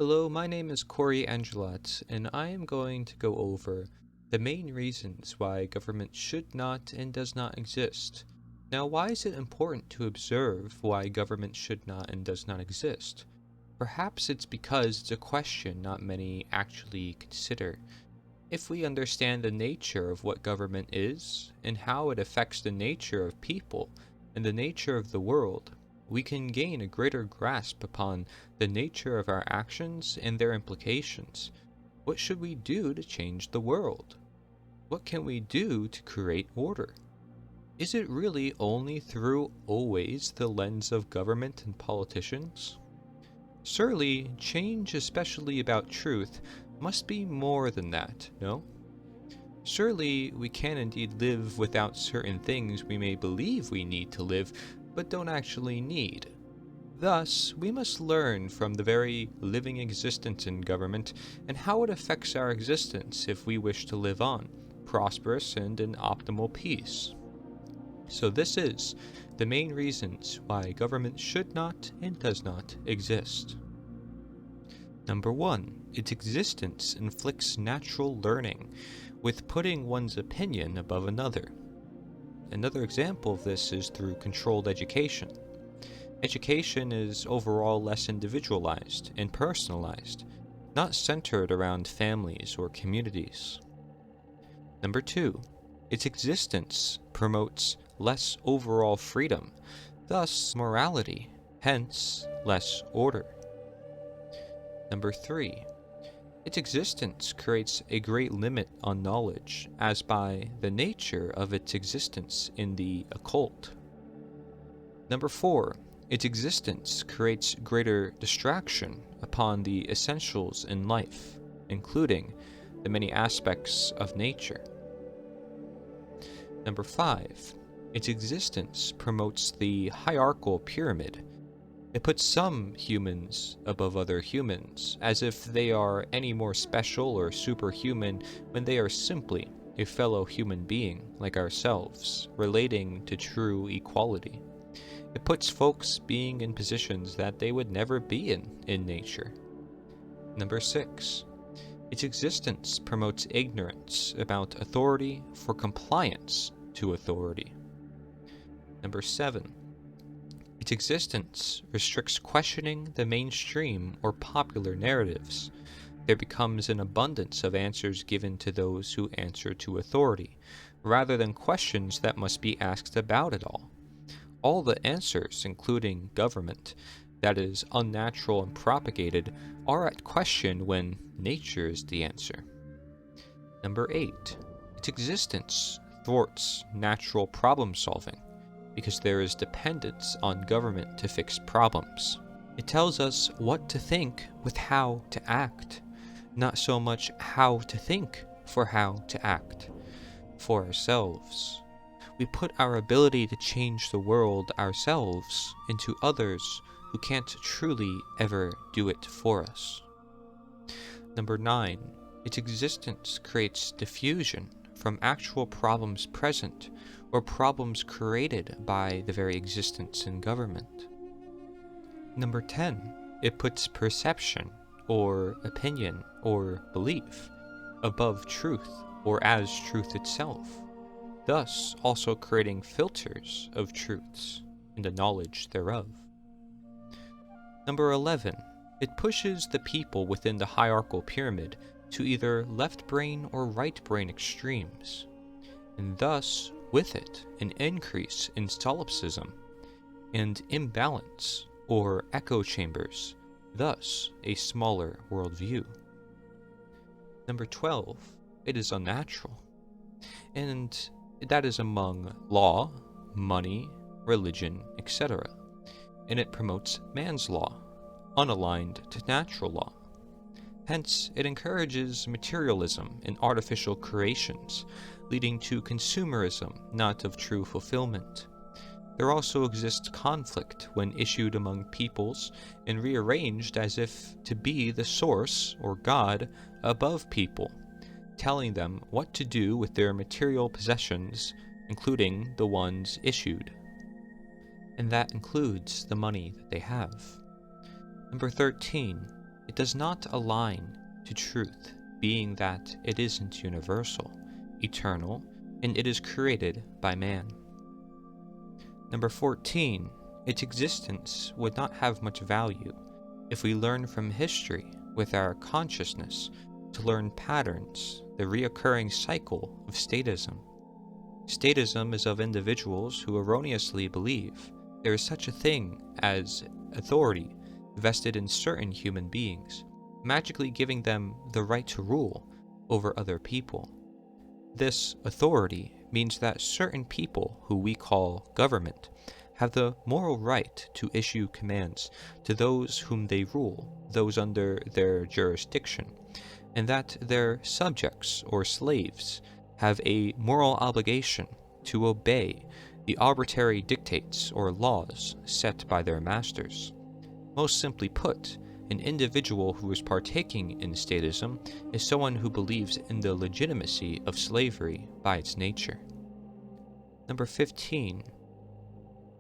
Hello, my name is Corey Angelat, and I am going to go over the main reasons why government should not and does not exist. Now, why is it important to observe why government should not and does not exist? Perhaps it's because it's a question not many actually consider. If we understand the nature of what government is, and how it affects the nature of people and the nature of the world, we can gain a greater grasp upon the nature of our actions and their implications. What should we do to change the world? What can we do to create order? Is it really only through always the lens of government and politicians? Surely, change, especially about truth, must be more than that, no? Surely, we can indeed live without certain things we may believe we need to live, but don't actually need. Thus, we must learn from the very living existence in government and how it affects our existence if we wish to live on, prosperous and in optimal peace. So this is the main reasons why government should not and does not exist. Number 1. Its existence inflicts natural learning, with putting one's opinion above another. Another example of this is through controlled education. Education is overall less individualized and personalized, not centered around families or communities. Number 2. Its existence promotes less overall freedom, thus morality, hence less order. Number 3. Its existence creates a great limit on knowledge, as by the nature of its existence in the occult. Number 4. Its existence creates greater distraction upon the essentials in life, including the many aspects of nature. Number 5. Its existence promotes the hierarchical pyramid. It puts some humans above other humans, as if they are any more special or superhuman when they are simply a fellow human being like ourselves, relating to true equality. It puts folks being in positions that they would never be in nature. Number 6. Its existence promotes ignorance about authority for compliance to authority. Number 7. Its existence restricts questioning the mainstream or popular narratives. There becomes an abundance of answers given to those who answer to authority, rather than questions that must be asked about it all. All the answers, including government, that is unnatural and propagated, are at question when nature is the answer. Number 8. Its existence thwarts natural problem solving, because there is dependence on government to fix problems. It tells us what to think with how to act, not so much how to think for how to act for ourselves. We put our ability to change the world ourselves into others who can't truly ever do it for us. Number 9. Its existence creates diffusion from actual problems present or problems created by the very existence in government. Number 10. It puts perception, or opinion, or belief above truth or as truth itself, thus also creating filters of truths and the knowledge thereof. Number 11. It pushes the people within the hierarchical pyramid to either left brain or right brain extremes, and thus with it an increase in solipsism and imbalance or echo chambers, thus a smaller worldview. Number 12. It is unnatural, and that is among law, money, religion, etc., and it promotes man's law, unaligned to natural law. Hence, it encourages materialism and artificial creations, leading to consumerism not of true fulfillment. There also exists conflict when issued among peoples and rearranged as if to be the source, or God, above people, telling them what to do with their material possessions, including the ones issued. And that includes the money that they have. Number 13. It does not align to truth, being that it isn't universal, eternal, and it is created by man. Number 14, its existence would not have much value if we learn from history with our consciousness to learn patterns, the reoccurring cycle of statism. Statism is of individuals who erroneously believe there is such a thing as authority vested in certain human beings, magically giving them the right to rule over other people. This authority means that certain people, who we call government, have the moral right to issue commands to those whom they rule, those under their jurisdiction, and that their subjects or slaves have a moral obligation to obey the arbitrary dictates or laws set by their masters. Most simply put, an individual who is partaking in statism is someone who believes in the legitimacy of slavery by its nature. Number 15.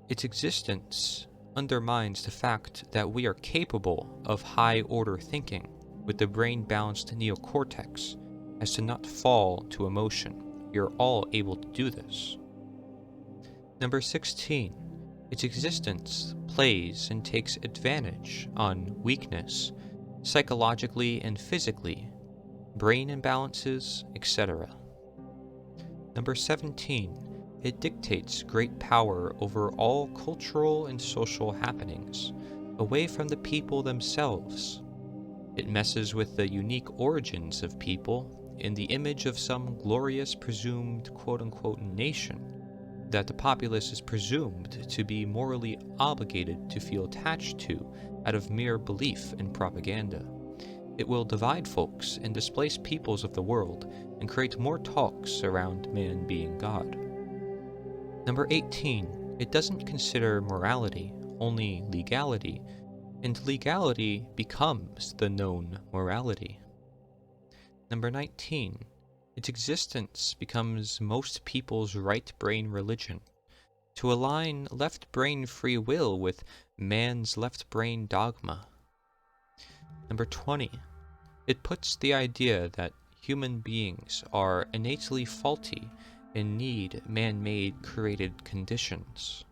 Its existence undermines the fact that we are capable of high-order thinking with the brain-balanced neocortex as to not fall to emotion. We are all able to do this. Number 16. Its existence plays and takes advantage on weakness, psychologically and physically, brain imbalances, etc. Number 17. It dictates great power over all cultural and social happenings, away from the people themselves. It messes with the unique origins of people in the image of some glorious presumed quote-unquote nation that the populace is presumed to be morally obligated to feel attached to out of mere belief and propaganda. It will divide folks and displace peoples of the world and create more talks around man being God. Number 18. It doesn't consider morality, only legality, and legality becomes the known morality. Number 19. Its existence becomes most people's right brain religion, to align left brain free will with man's left brain dogma. Number 20. It puts the idea that human beings are innately faulty and need man-made created conditions.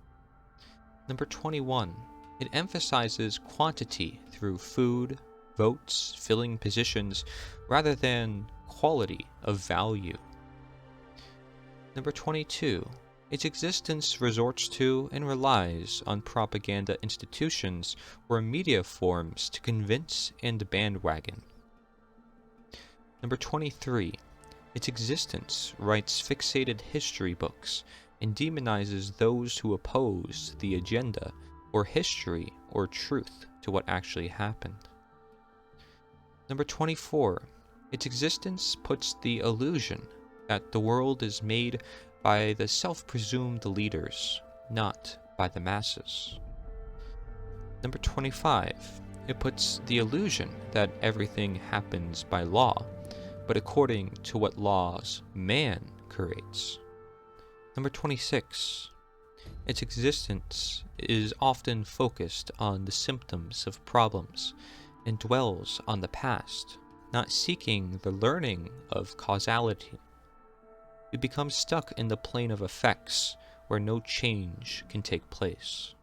Number 21. It emphasizes quantity through food, votes, filling positions, rather than quality of value. Number 22. Its existence resorts to and relies on propaganda institutions or media forms to convince and bandwagon. Number 23. Its existence writes fixated history books and demonizes those who oppose the agenda or history or truth to what actually happened. Number 24. Its existence puts the illusion that the world is made by the self-presumed leaders, not by the masses. Number 25. It puts the illusion that everything happens by law, but according to what laws man creates. Number 26. Its existence is often focused on the symptoms of problems and dwells on the past, not seeking the learning of causality. We become stuck in the plane of effects where no change can take place.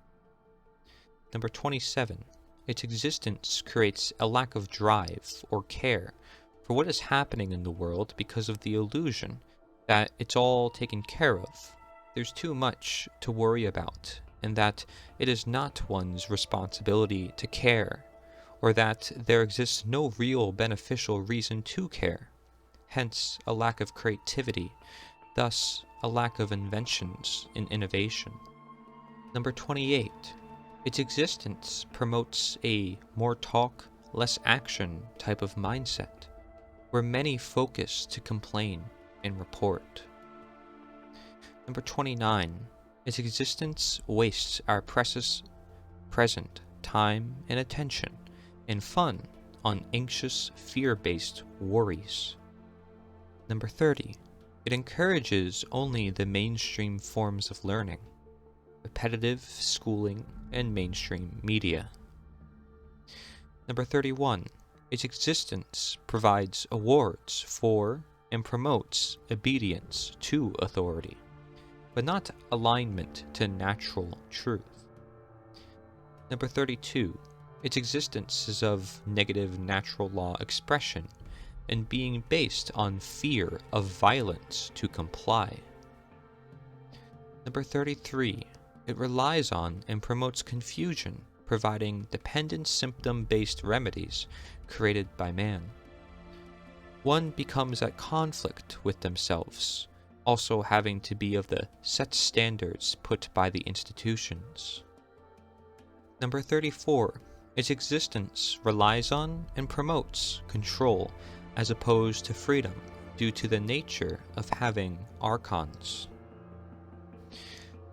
Number 27. Its existence creates a lack of drive or care for what is happening in the world because of the illusion that it's all taken care of. There's too much to worry about, and that it is not one's responsibility to care, or that there exists no real beneficial reason to care, hence a lack of creativity, thus a lack of inventions and innovation. Number 28. Its existence promotes a more talk, less action type of mindset, where many focus to complain and report. Number 29. Its existence wastes our precious present time and attention and fun on anxious, fear-based worries. Number 30. It encourages only the mainstream forms of learning, repetitive schooling, and mainstream media. Number 31. Its existence provides awards for and promotes obedience to authority, but not alignment to natural truth. Number 32. Its existence is of negative natural law expression and being based on fear of violence to comply. Number 33. It relies on and promotes confusion, providing dependent symptom-based remedies created by man. One becomes at conflict with themselves, also having to be of the set standards put by the institutions. Number 34. Its existence relies on and promotes control as opposed to freedom due to the nature of having archons.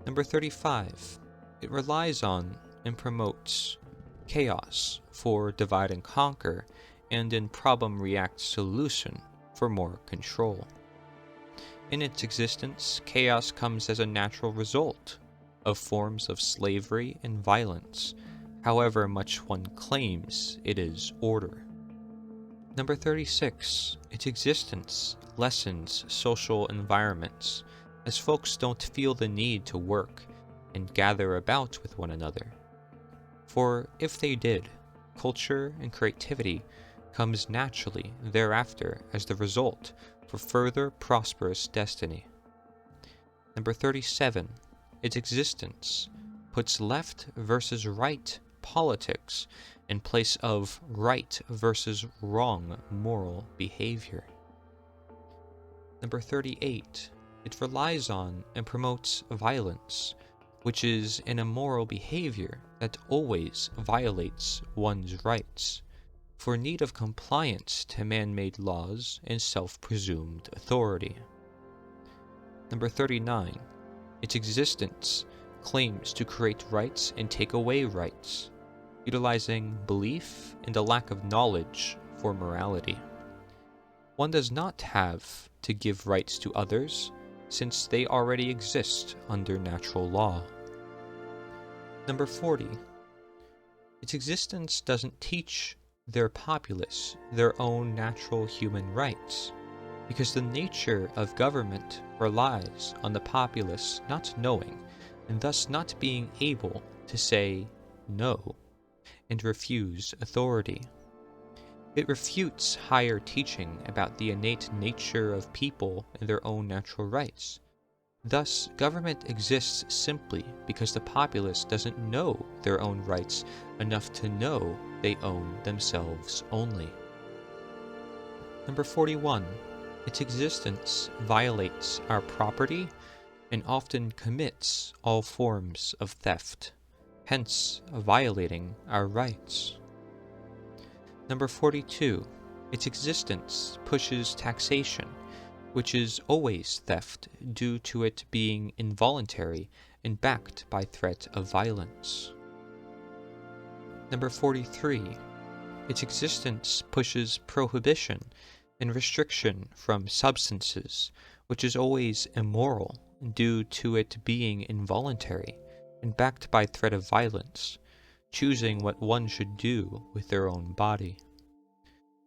Number 35. It relies on and promotes chaos for divide and conquer, and in problem react solution for more control. In its existence, chaos comes as a natural result of forms of slavery and violence, however much one claims it is order. Number 36. Its existence lessens social environments, as folks don't feel the need to work and gather about with one another. For if they did, culture and creativity comes naturally thereafter as the result for further prosperous destiny. Number 37. Its existence puts left versus right politics in place of right versus wrong moral behavior. Number 38. It relies on and promotes violence, which is an immoral behavior that always violates one's rights, for need of compliance to man-made laws and self-presumed authority. Number 39. Its existence claims to create rights and take away rights, utilizing belief and a lack of knowledge for morality. One does not have to give rights to others, since they already exist under natural law. Number 40. Its existence doesn't teach their populace their own natural human rights, because the nature of government relies on the populace not knowing, and thus not being able to say no and refuse authority. It refutes higher teaching about the innate nature of people and their own natural rights. Thus, government exists simply because the populace doesn't know their own rights enough to know they own themselves only. Number 41. Its existence violates our property and often commits all forms of theft, hence violating our rights. Number 42. Its existence pushes taxation, which is always theft due to it being involuntary and backed by threat of violence. Number 43. Its existence pushes prohibition and restriction from substances, which is always immoral due to it being involuntary and backed by threat of violence, choosing what one should do with their own body.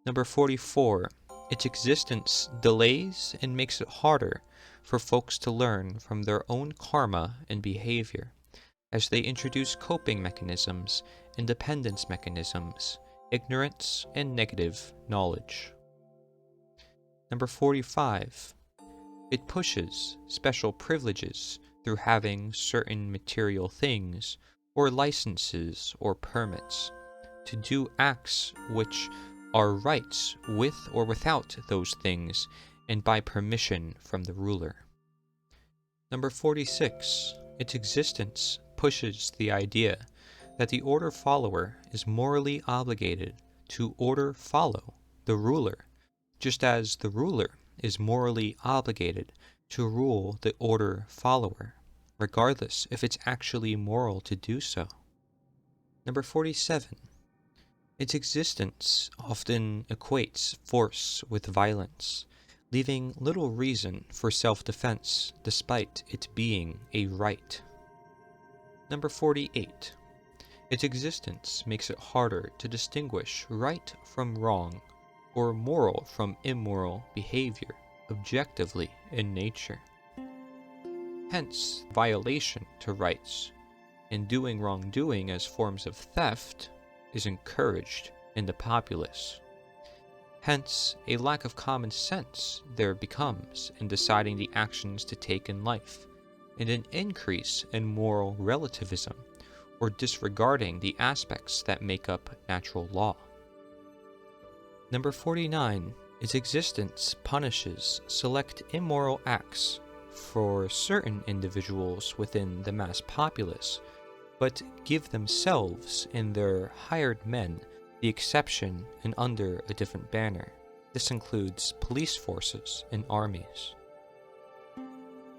Number 44. Its existence delays and makes it harder for folks to learn from their own karma and behavior, as they introduce coping mechanisms, independence mechanisms, ignorance, and negative knowledge. Number 45. It pushes special privileges through having certain material things, or licenses or permits, to do acts which are rights with or without those things, and by permission from the ruler. Number 46. Its existence pushes the idea that the order follower is morally obligated to order follow the ruler, just as the ruler is morally obligated to rule the order follower, regardless if it's actually moral to do so. Number 47. Its existence often equates force with violence, leaving little reason for self-defense despite it being a right. Number 48. Its existence makes it harder to distinguish right from wrong, or moral from immoral behavior objectively in nature. Hence, violation to rights and doing wrongdoing as forms of theft is encouraged in the populace. Hence, a lack of common sense there becomes in deciding the actions to take in life, and an increase in moral relativism, or disregarding the aspects that make up natural law. Number 49. Its existence punishes select immoral acts for certain individuals within the mass populace, but give themselves and their hired men the exception and under a different banner. This includes police forces and armies.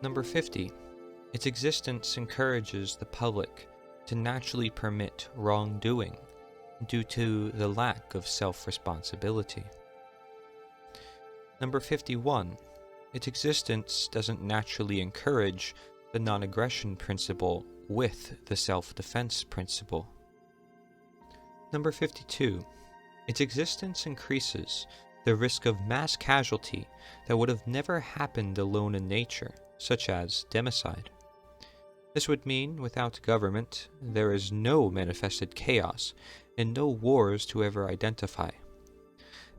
Number 50. Its existence encourages the public to naturally permit wrongdoing due to the lack of self-responsibility. Number 51. Its existence doesn't naturally encourage the non-aggression principle with the self-defense principle. Number 52. Its existence increases the risk of mass casualty that would have never happened alone in nature, such as democide. This would mean, without government, there is no manifested chaos and no wars to ever identify.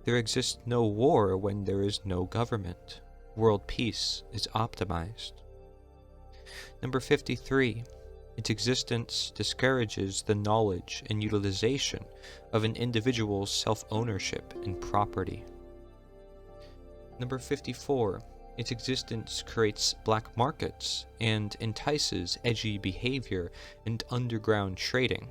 There exists no war when there is no government. World peace is optimized. Number 53. Its existence discourages the knowledge and utilization of an individual's self-ownership and property. Number 54. Its existence creates black markets and entices edgy behavior and underground trading.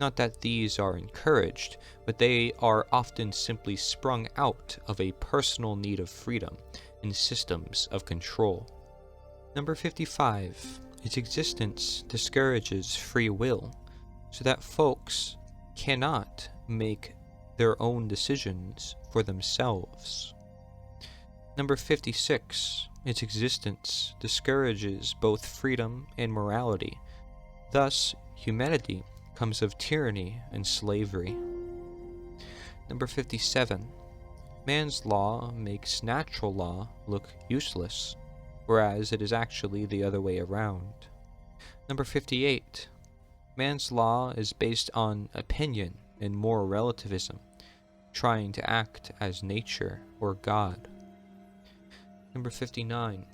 Not that these are encouraged, but they are often simply sprung out of a personal need of freedom and systems of control. Number 55. Its existence discourages free will, so that folks cannot make their own decisions for themselves. Number 56. Its existence discourages both freedom and morality. Thus, humanity comes of tyranny and slavery. Number 57. Man's law makes natural law look useless, whereas it is actually the other way around. Number 58. Man's law is based on opinion and moral relativism, trying to act as nature or God. Number 59.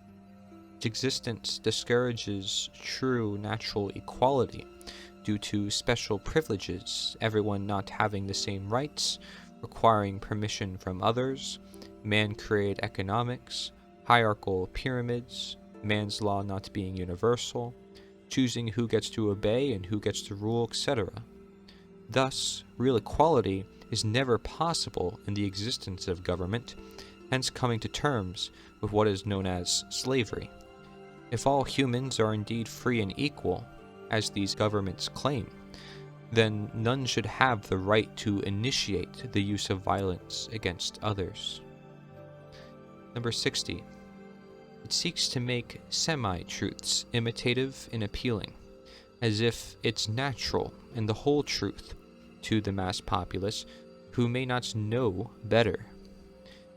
Its existence discourages true natural equality due to special privileges, everyone not having the same rights, requiring permission from others, man-created economics, hierarchical pyramids, man's law not being universal, choosing who gets to obey and who gets to rule, etc. Thus, real equality is never possible in the existence of government, hence coming to terms with what is known as slavery. If all humans are indeed free and equal, as these governments claim, then none should have the right to initiate the use of violence against others. Number 60. It seeks to make semi-truths imitative and appealing, as if it's natural and the whole truth to the mass populace who may not know better,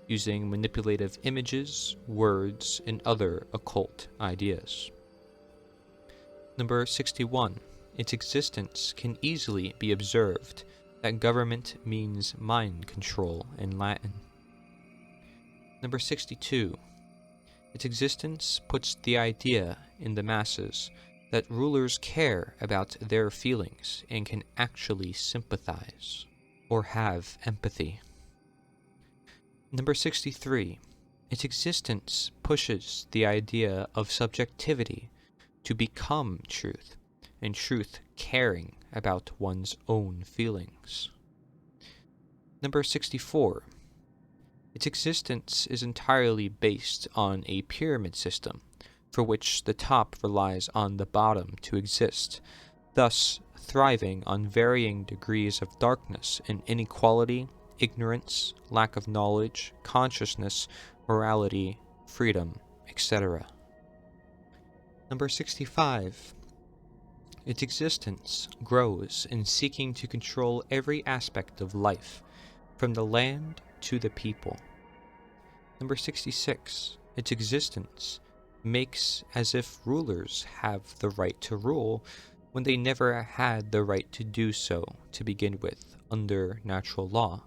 using manipulative images, words, and other occult ideas. Number 61. Its existence can easily be observed that government means mind control in Latin. Number 62. Its existence puts the idea in the masses that rulers care about their feelings and can actually sympathize or have empathy. Number 63. Its existence pushes the idea of subjectivity to become truth, and truth caring about one's own feelings. Number 64. Its existence is entirely based on a pyramid system, for which the top relies on the bottom to exist, thus thriving on varying degrees of darkness and inequality, ignorance, lack of knowledge, consciousness, morality, freedom, etc. Number 65. Its existence grows in seeking to control every aspect of life, from the land to the people. Number 66. Its existence makes as if rulers have the right to rule when they never had the right to do so to begin with under natural law.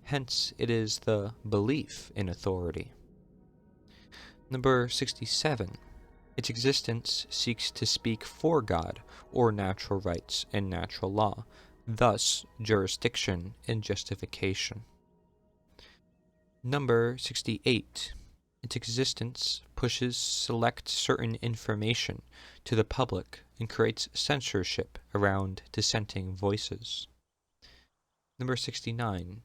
Hence, it is the belief in authority. Number 67. Its existence seeks to speak for God or natural rights and natural law, thus jurisdiction and justification. Number 68. Its existence pushes select certain information to the public and creates censorship around dissenting voices. Number 69.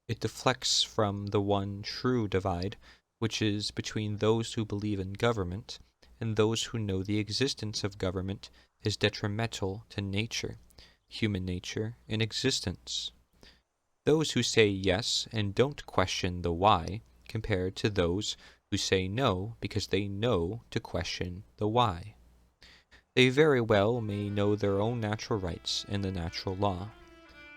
It deflects from the one true divide, which is between those who believe in government and those who know the existence of government is detrimental to nature, human nature, and existence. Those who say yes and don't question the why, compared to those who say no because they know to question the why. They very well may know their own natural rights and the natural law.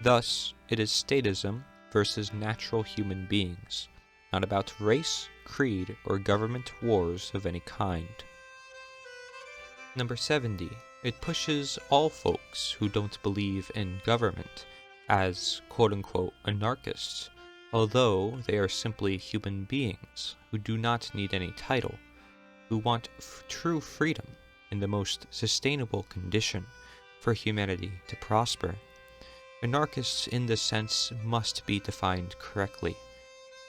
Thus, it is statism versus natural human beings, not about race, creed, or government wars of any kind. Number 70. It pushes all folks who don't believe in government as quote-unquote anarchists, although they are simply human beings who do not need any title, who want true freedom in the most sustainable condition for humanity to prosper. Anarchists in this sense must be defined correctly,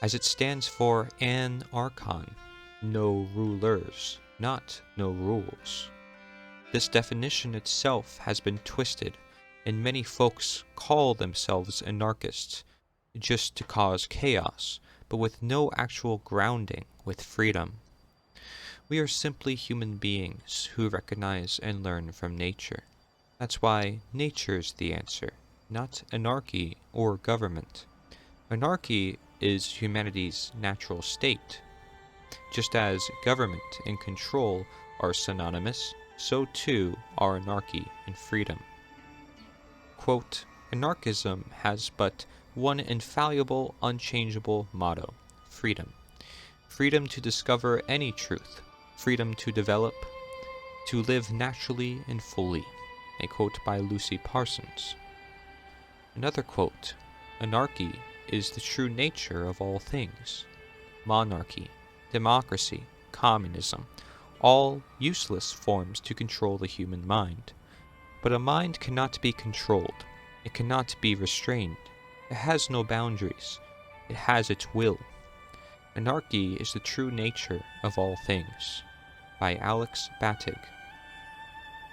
as it stands for an-archon, no rulers, not no rules. This definition itself has been twisted, and many folks call themselves anarchists just to cause chaos, but with no actual grounding with freedom. We are simply human beings who recognize and learn from nature. That's why nature's the answer, not anarchy or government. Anarchy is humanity's natural state. Just as government and control are synonymous, so too are anarchy and freedom. Quote, anarchism has but one infallible, unchangeable motto: freedom. Freedom to discover any truth, freedom to develop, to live naturally and fully. A quote by Lucy Parsons. Another quote, anarchy is the true nature of all things. Monarchy, democracy, communism, all useless forms to control the human mind. But a mind cannot be controlled. It cannot be restrained. It has no boundaries. It has its will. Anarchy is the true nature of all things. By Alex Battig.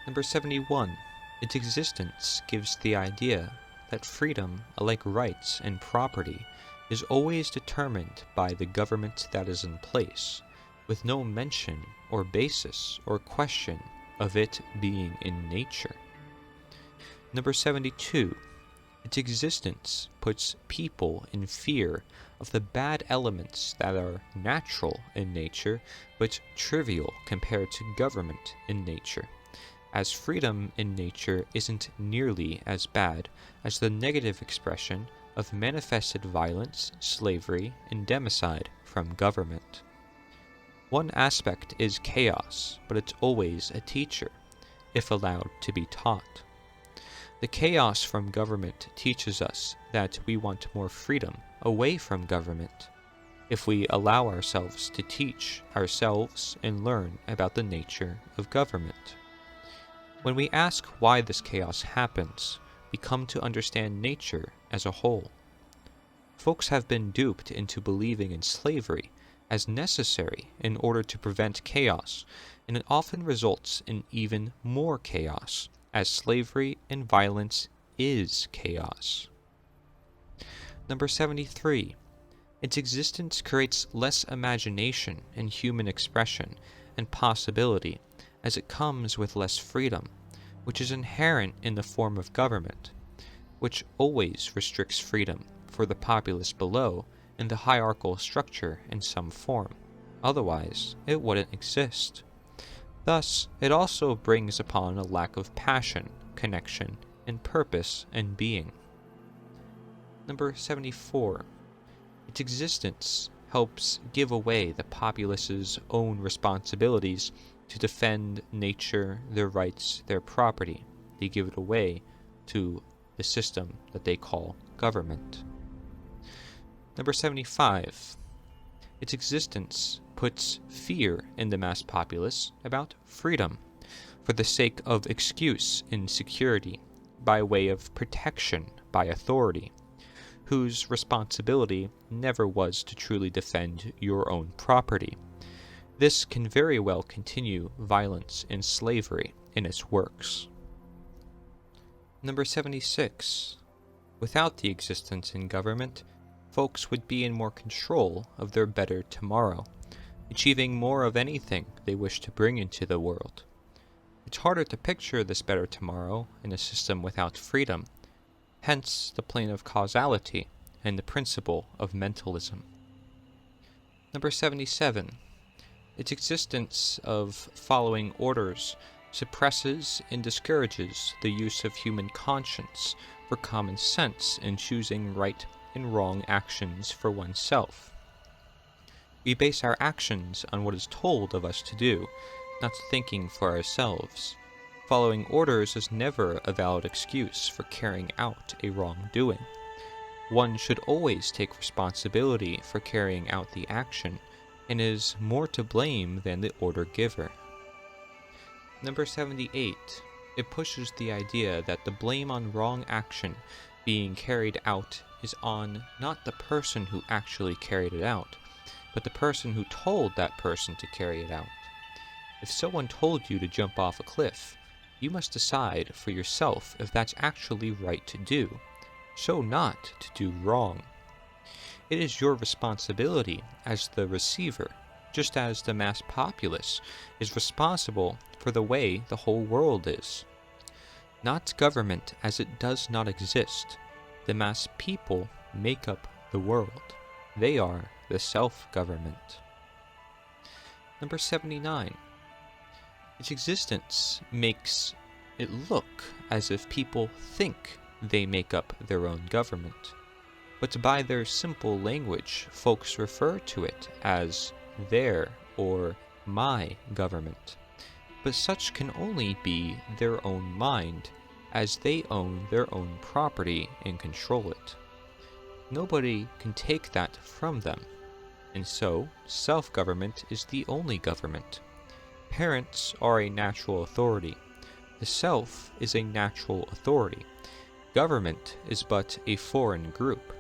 Number 71. Its existence gives the idea that freedom, like rights and property, is always determined by the government that is in place, with no mention or basis or question of it being in nature. Number 72. Its existence puts people in fear of the bad elements that are natural in nature but trivial compared to government in nature, as freedom in nature isn't nearly as bad as the negative expression of manifested violence, slavery, and democide from government. One aspect is chaos, but it's always a teacher, if allowed to be taught. The chaos from government teaches us that we want more freedom away from government, if we allow ourselves to teach ourselves and learn about the nature of government. When we ask why this chaos happens, we come to understand nature as a whole. Folks have been duped into believing in slavery as necessary in order to prevent chaos, and it often results in even more chaos, as slavery and violence is chaos. Number 73. Its existence creates less imagination and human expression and possibility, as it comes with less freedom, which is inherent in the form of government, which always restricts freedom for the populace below in the hierarchical structure in some form. Otherwise, it wouldn't exist. Thus, it also brings upon a lack of passion, connection and purpose and being. Number 74. Its existence helps give away the populace's own responsibilities to defend nature, their rights, their property. They give it away to the system that they call government. Number 75. Its existence puts fear in the mass populace about freedom for the sake of excuse in security by way of protection by authority, whose responsibility never was to truly defend your own property. This can very well continue violence and slavery in its works. Number 76. Without the existence in government, folks would be in more control of their better tomorrow, achieving more of anything they wish to bring into the world. It's harder to picture this better tomorrow in a system without freedom, hence the plane of causality and the principle of mentalism. Number 77. Its existence of following orders suppresses and discourages the use of human conscience for common sense in choosing right and wrong actions for oneself. We base our actions on what is told of us to do, not thinking for ourselves. Following orders is never a valid excuse for carrying out a wrongdoing. One should always take responsibility for carrying out the action, and is more to blame than the order giver. Number 78. It pushes the idea that the blame on wrong action being carried out is on not the person who actually carried it out, but the person who told that person to carry it out. If someone told you to jump off a cliff, you must decide for yourself if that's actually right to do, so not to do wrong. It is your responsibility as the receiver, just as the mass populace is responsible for the way the whole world is. Not government, as it does not exist. The mass people make up the world. They are the self-government. Number 79. Its existence makes it look as if people think they make up their own government, but by their simple language, folks refer to it as their or my government. But such can only be their own mind, as they own their own property and control it. Nobody can take that from them, and so self-government is the only government. Parents are a natural authority. The self is a natural authority. Government is but a foreign group.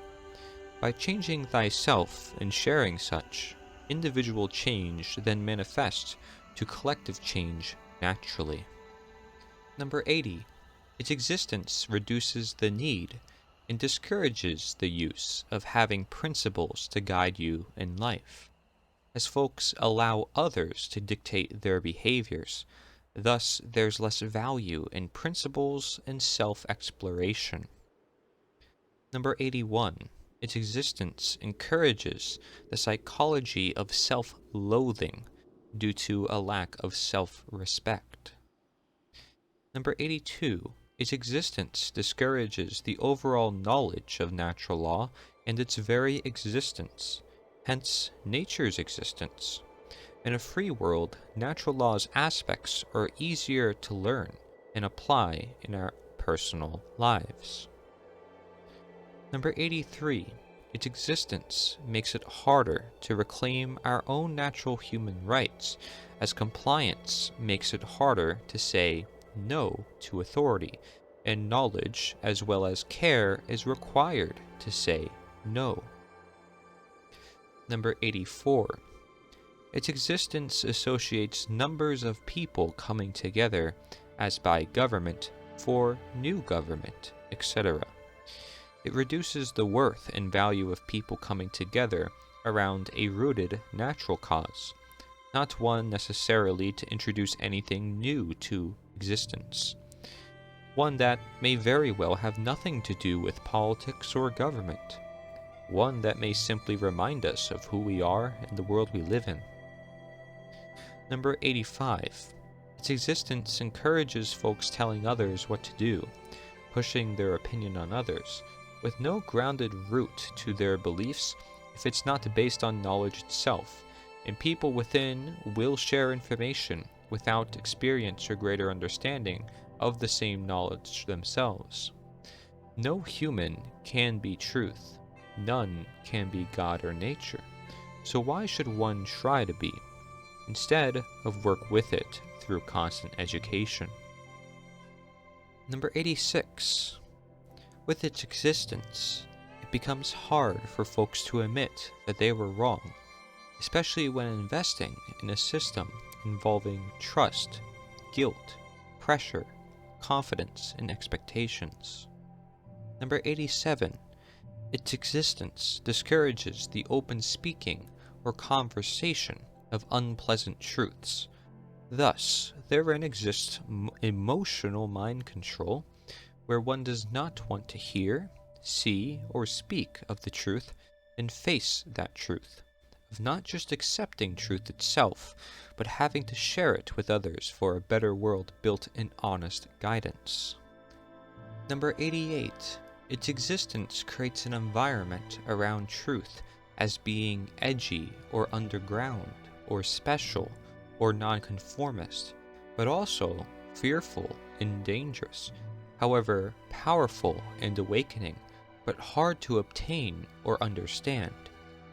By changing thyself and sharing such, individual change then manifests to collective change naturally. Number 80. Its existence reduces the need and discourages the use of having principles to guide you in life, as folks allow others to dictate their behaviors. Thus, there's less value in principles and self-exploration. Number 81. Its existence encourages the psychology of self-loathing due to a lack of self-respect. Number 82. Its existence discourages the overall knowledge of natural law and its very existence, hence nature's existence. In a free world, natural law's aspects are easier to learn and apply in our personal lives. Number 83. Its existence makes it harder to reclaim our own natural human rights, as compliance makes it harder to say no to authority, and knowledge as well as care is required to say no. Number 84. Its existence associates numbers of people coming together as by government for new government, etc. It reduces the worth and value of people coming together around a rooted natural cause, not one necessarily to introduce anything new to existence. One that may very well have nothing to do with politics or government. One that may simply remind us of who we are and the world we live in. Number 85. Its existence encourages folks telling others what to do, pushing their opinion on others, with no grounded root to their beliefs if it's not based on knowledge itself, and people within will share information without experience or greater understanding of the same knowledge themselves. No human can be truth, none can be God or nature, so why should one try to be, instead of work with it through constant education? Number 86. With its existence, it becomes hard for folks to admit that they were wrong, especially when investing in a system involving trust, guilt, pressure, confidence, and expectations. Number 87. Its existence discourages the open speaking or conversation of unpleasant truths. Thus, therein exists emotional mind control, where one does not want to hear, see, or speak of the truth and face that truth, of not just accepting truth itself, but having to share it with others for a better world built in honest guidance. Number 88. Its existence creates an environment around truth as being edgy or underground or special or nonconformist, but also fearful and dangerous, however powerful and awakening, but hard to obtain or understand,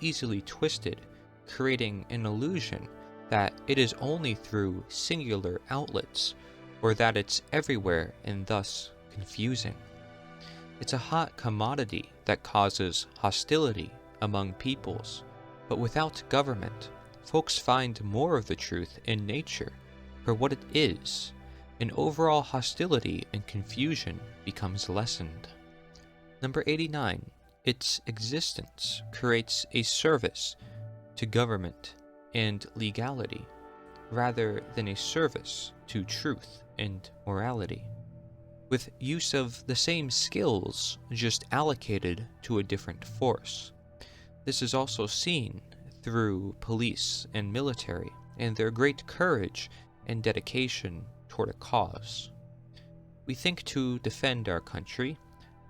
easily twisted, creating an illusion that it is only through singular outlets, or that it's everywhere and thus confusing. It's a hot commodity that causes hostility among peoples, but without government, folks find more of the truth in nature for what it is, and overall hostility and confusion becomes lessened. Number 89. Its existence creates a service to government and legality, rather than a service to truth and morality, with use of the same skills just allocated to a different force. This is also seen through police and military and their great courage and dedication toward a cause. We think to defend our country,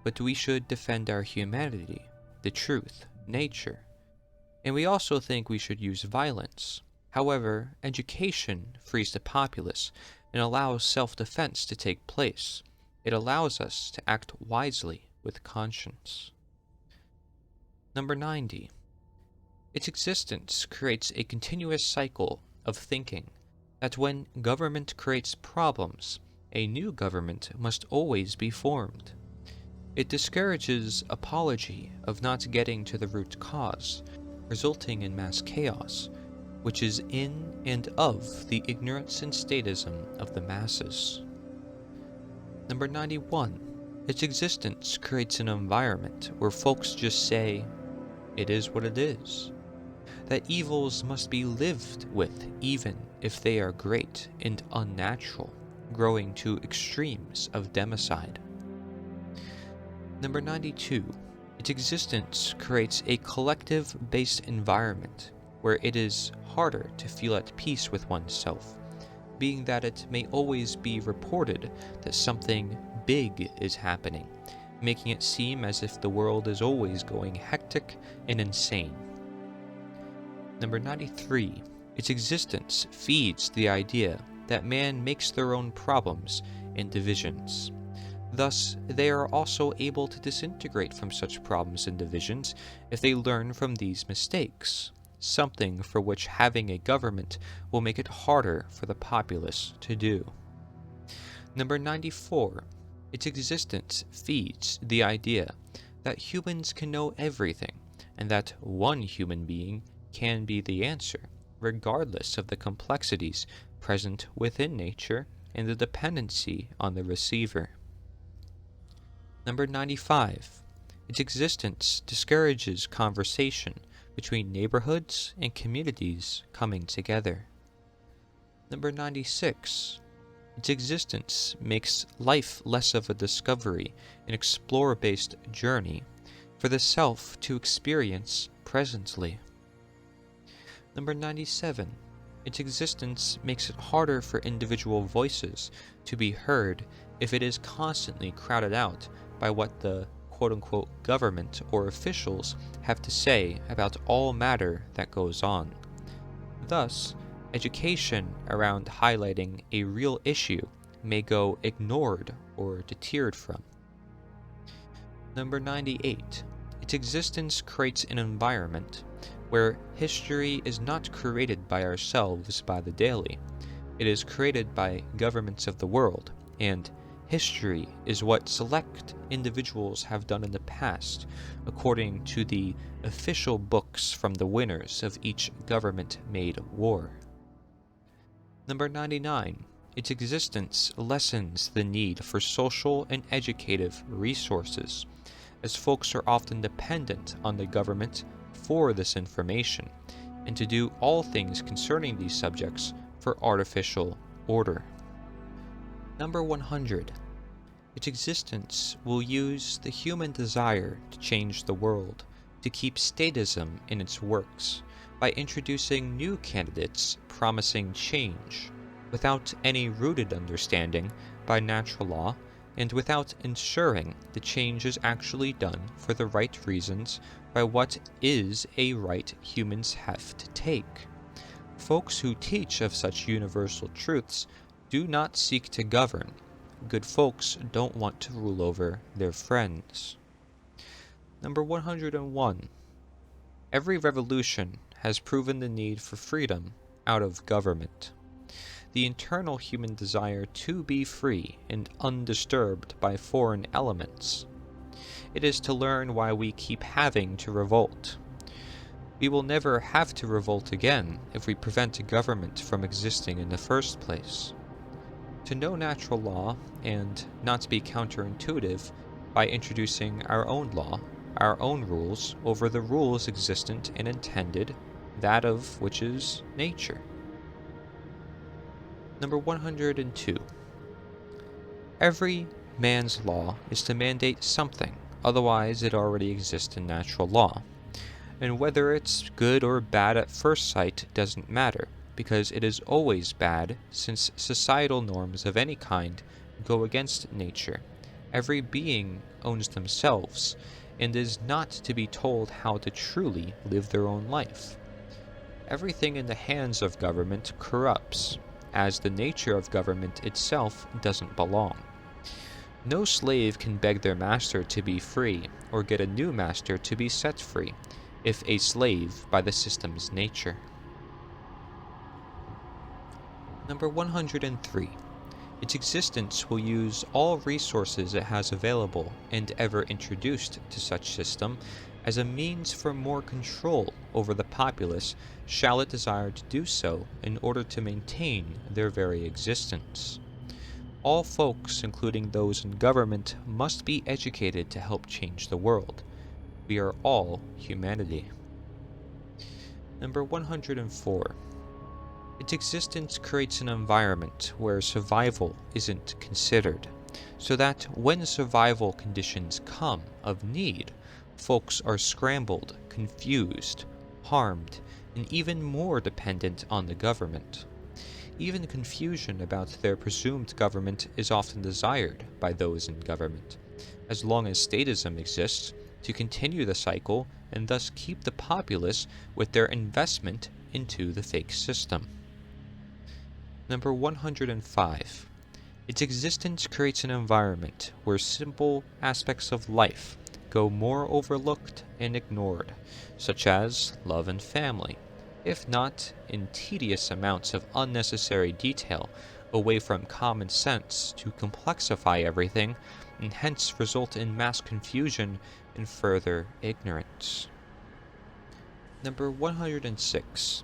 but we should defend our humanity, the truth, nature. And we also think we should use violence. However, education frees the populace and allows self-defense to take place. It allows us to act wisely with conscience. Number 90. Its existence creates a continuous cycle of thinking that when government creates problems, a new government must always be formed. It discourages apology of not getting to the root cause, resulting in mass chaos, which is in and of the ignorance and statism of the masses. Number 91. Its existence creates an environment where folks just say, "It is what it is." That evils must be lived with even if they are great and unnatural, growing to extremes of democide. Number 92. Its existence creates a collective-based environment where it is harder to feel at peace with oneself, being that it may always be reported that something big is happening, making it seem as if the world is always going hectic and insane. Number 93. Its existence feeds the idea that man makes their own problems and divisions. Thus, they are also able to disintegrate from such problems and divisions if they learn from these mistakes, something for which having a government will make it harder for the populace to do. Number 94. Its existence feeds the idea that humans can know everything, and that one human being can be the answer, regardless of the complexities present within nature and the dependency on the receiver. Number 95. Its existence discourages conversation between neighborhoods and communities coming together. Number 96. Its existence makes life less of a discovery and explore-based journey for the self to experience presently. Number 97. Its existence makes it harder for individual voices to be heard if it is constantly crowded out by what the quote-unquote government or officials have to say about all matter that goes on. Thus, education around highlighting a real issue may go ignored or deterred from. Number 98. Its existence creates an environment where history is not created by ourselves by the daily. It is created by governments of the world, and history is what select individuals have done in the past, according to the official books from the winners of each government-made war. Number 99. Its existence lessens the need for social and educative resources, as folks are often dependent on the government for this information, and to do all things concerning these subjects for artificial order. Number 100. Its existence will use the human desire to change the world, to keep statism in its works, by introducing new candidates promising change, without any rooted understanding by natural law, and without ensuring the change is actually done for the right reasons by what is a right humans have to take. Folks who teach of such universal truths do not seek to govern. Good folks don't want to rule over their friends. Number 101. Every revolution has proven the need for freedom out of government. The internal human desire to be free and undisturbed by foreign elements. It is to learn why we keep having to revolt. We will never have to revolt again if we prevent a government from existing in the first place. To know natural law and not be counterintuitive by introducing our own law, our own rules over the rules existent and intended, that of which is nature. Number 102. Every man's law is to mandate something, otherwise it already exists in natural law. And whether it's good or bad at first sight doesn't matter, because it is always bad, since societal norms of any kind go against nature. Every being owns themselves, and is not to be told how to truly live their own life. Everything in the hands of government corrupts, as the nature of government itself doesn't belong. No slave can beg their master to be free, or get a new master to be set free, if a slave by the system's nature. Number 103. Its existence will use all resources it has available and ever introduced to such system as a means for more control over the populace, shall it desire to do so in order to maintain their very existence. All folks, including those in government, must be educated to help change the world. We are all humanity. Number 104. Its existence creates an environment where survival isn't considered, so that when survival conditions come of need, folks are scrambled, confused, harmed, and even more dependent on the government. Even confusion about their presumed government is often desired by those in government, as long as statism exists, to continue the cycle and thus keep the populace with their investment into the fake system. Number 105. Its existence creates an environment where simple aspects of life go more overlooked and ignored, such as love and family, if not in tedious amounts of unnecessary detail, away from common sense to complexify everything, and hence result in mass confusion and further ignorance. Number 106.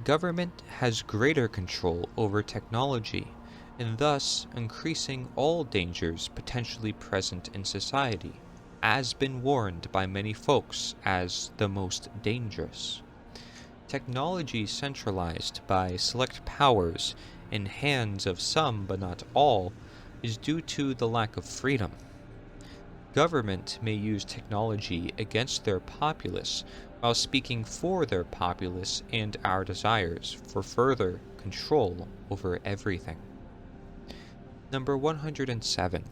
Government has greater control over technology, and thus increasing all dangers potentially present in society, as been warned by many folks as the most dangerous. Technology centralized by select powers in hands of some but not all is due to the lack of freedom. Government may use technology against their populace while speaking for their populace and our desires for further control over everything. Number 107.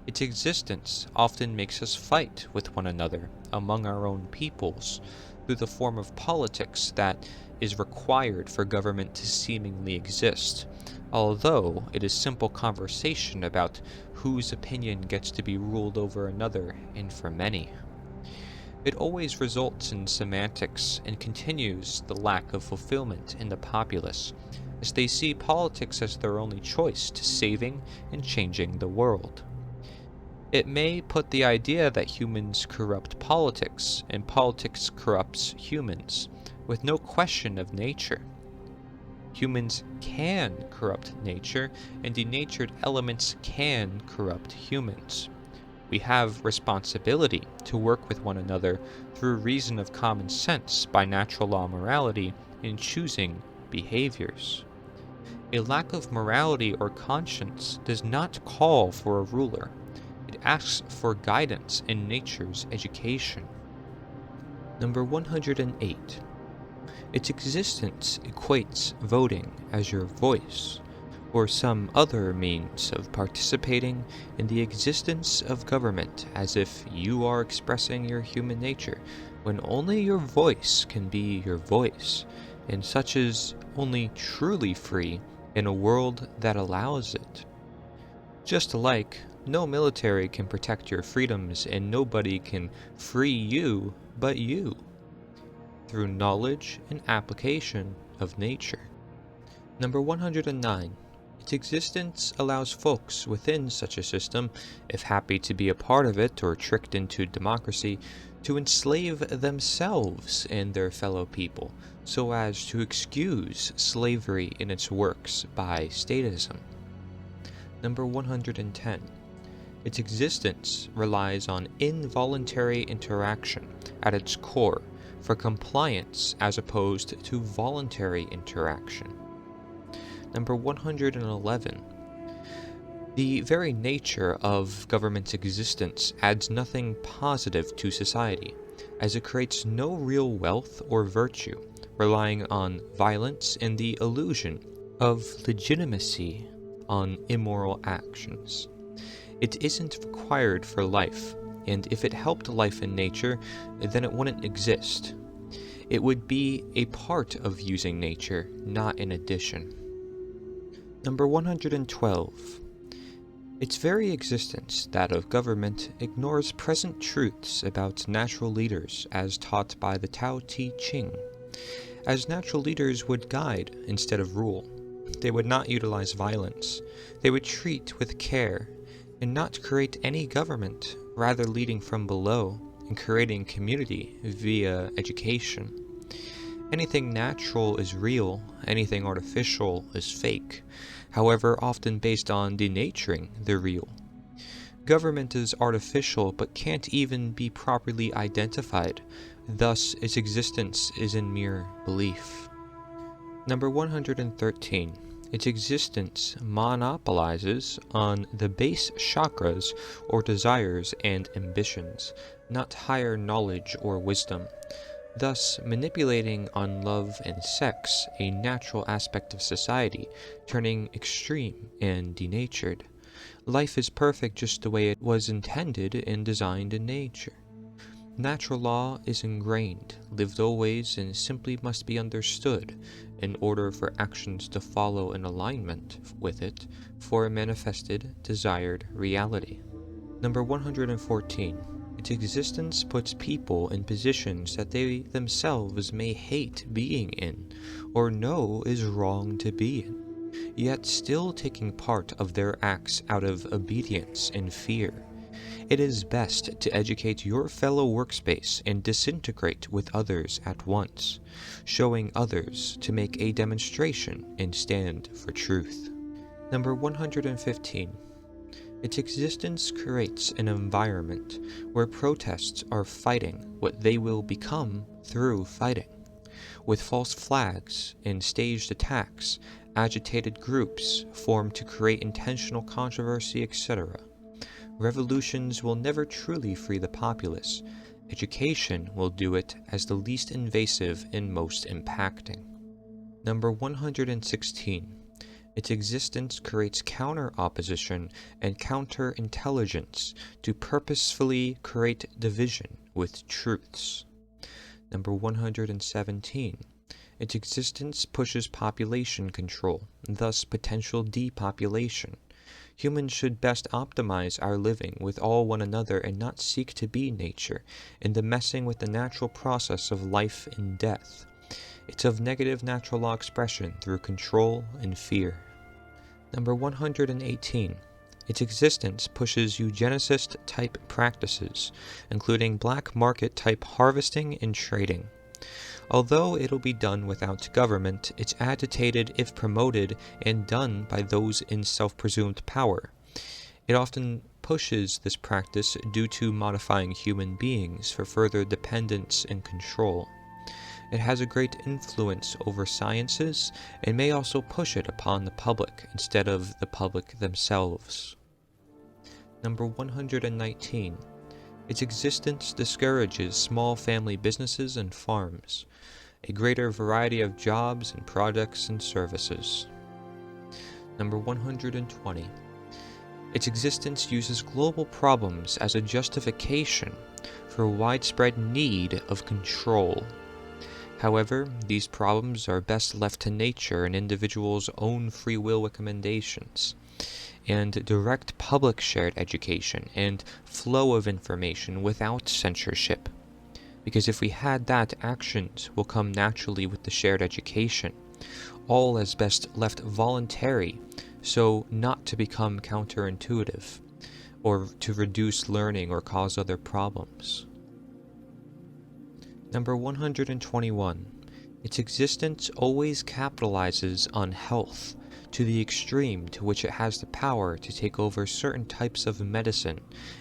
Its existence often makes us fight with one another among our own peoples through the form of politics that is required for government to seemingly exist, although it is simple conversation about whose opinion gets to be ruled over another and for many. It always results in semantics and continues the lack of fulfillment in the populace, as they see politics as their only choice to saving and changing the world. It may put the idea that humans corrupt politics and politics corrupts humans, with no question of nature. Humans can corrupt nature, and denatured elements can corrupt humans. We have responsibility to work with one another through reason of common sense by natural law morality in choosing behaviors. A lack of morality or conscience does not call for a ruler. It asks for guidance in nature's education. Number 108. Its existence equates voting as your voice, or some other means of participating in the existence of government as if you are expressing your human nature, when only your voice can be your voice, and such is only truly free in a world that allows it. Just like no military can protect your freedoms and nobody can free you but you, through knowledge and application of nature. Number 109. Its existence allows folks within such a system, if happy to be a part of it or tricked into democracy, to enslave themselves and their fellow people, so as to excuse slavery in its works by statism. Number 110. Its existence relies on involuntary interaction at its core for compliance as opposed to voluntary interaction. Number 111. The very nature of government's existence adds nothing positive to society, as it creates no real wealth or virtue, relying on violence and the illusion of legitimacy on immoral actions. It isn't required for life, and if it helped life in nature, then it wouldn't exist. It would be a part of using nature, not an addition. Number 112. Its very existence, that of government, ignores present truths about natural leaders as taught by the Tao Te Ching, as natural leaders would guide instead of rule. They would not utilize violence. They would treat with care and not create any government, rather leading from below and creating community via education. Anything natural is real, anything artificial is fake, however often based on denaturing the real. Government is artificial but can't even be properly identified, thus its existence is in mere belief. Number 113. Its existence monopolizes on the base chakras or desires and ambitions, not higher knowledge or wisdom, thus manipulating on love and sex, a natural aspect of society, turning extreme and denatured. Life is perfect just the way it was intended and designed in nature. Natural law is ingrained, lived always, and simply must be understood in order for actions to follow in alignment with it for a manifested, desired reality. Number 114. Its existence puts people in positions that they themselves may hate being in, or know is wrong to be in, yet still taking part of their acts out of obedience and fear. It is best to educate your fellow workspace and disintegrate with others at once, showing others to make a demonstration and stand for truth. Number 115. Its existence creates an environment where protests are fighting what they will become through fighting. With false flags and staged attacks, agitated groups form to create intentional controversy, etc. Revolutions will never truly free the populace, Education will do it as the least invasive and most impacting. Number 116. Its existence creates counter-opposition and counter-intelligence to purposefully create division with truths. Number 117. Its existence pushes population control, thus potential depopulation. Humans should best optimize our living with all one another and not seek to be nature, in the messing with the natural process of life and death. It's of negative natural law expression through control and fear. Number 118. Its existence pushes eugenicist-type practices, including black market-type harvesting and trading. Although it'll be done without government, it's agitated if promoted and done by those in self-presumed power. It often pushes this practice due to modifying human beings for further dependence and control. It has a great influence over sciences and may also push it upon the public instead of the public themselves. Number 119. Its existence discourages small family businesses and farms, a greater variety of jobs and products and services. Number 120. Its existence uses global problems as a justification for widespread need of control. However, these problems are best left to nature and individuals' own free will recommendations, and direct public shared education and flow of information without censorship. Because if we had that, actions will come naturally with the shared education, all as best left voluntary, so not to become counterintuitive, or to reduce learning or cause other problems. Number 121. Its existence always capitalizes on health, to the extreme to which it has the power to take over certain types of medicine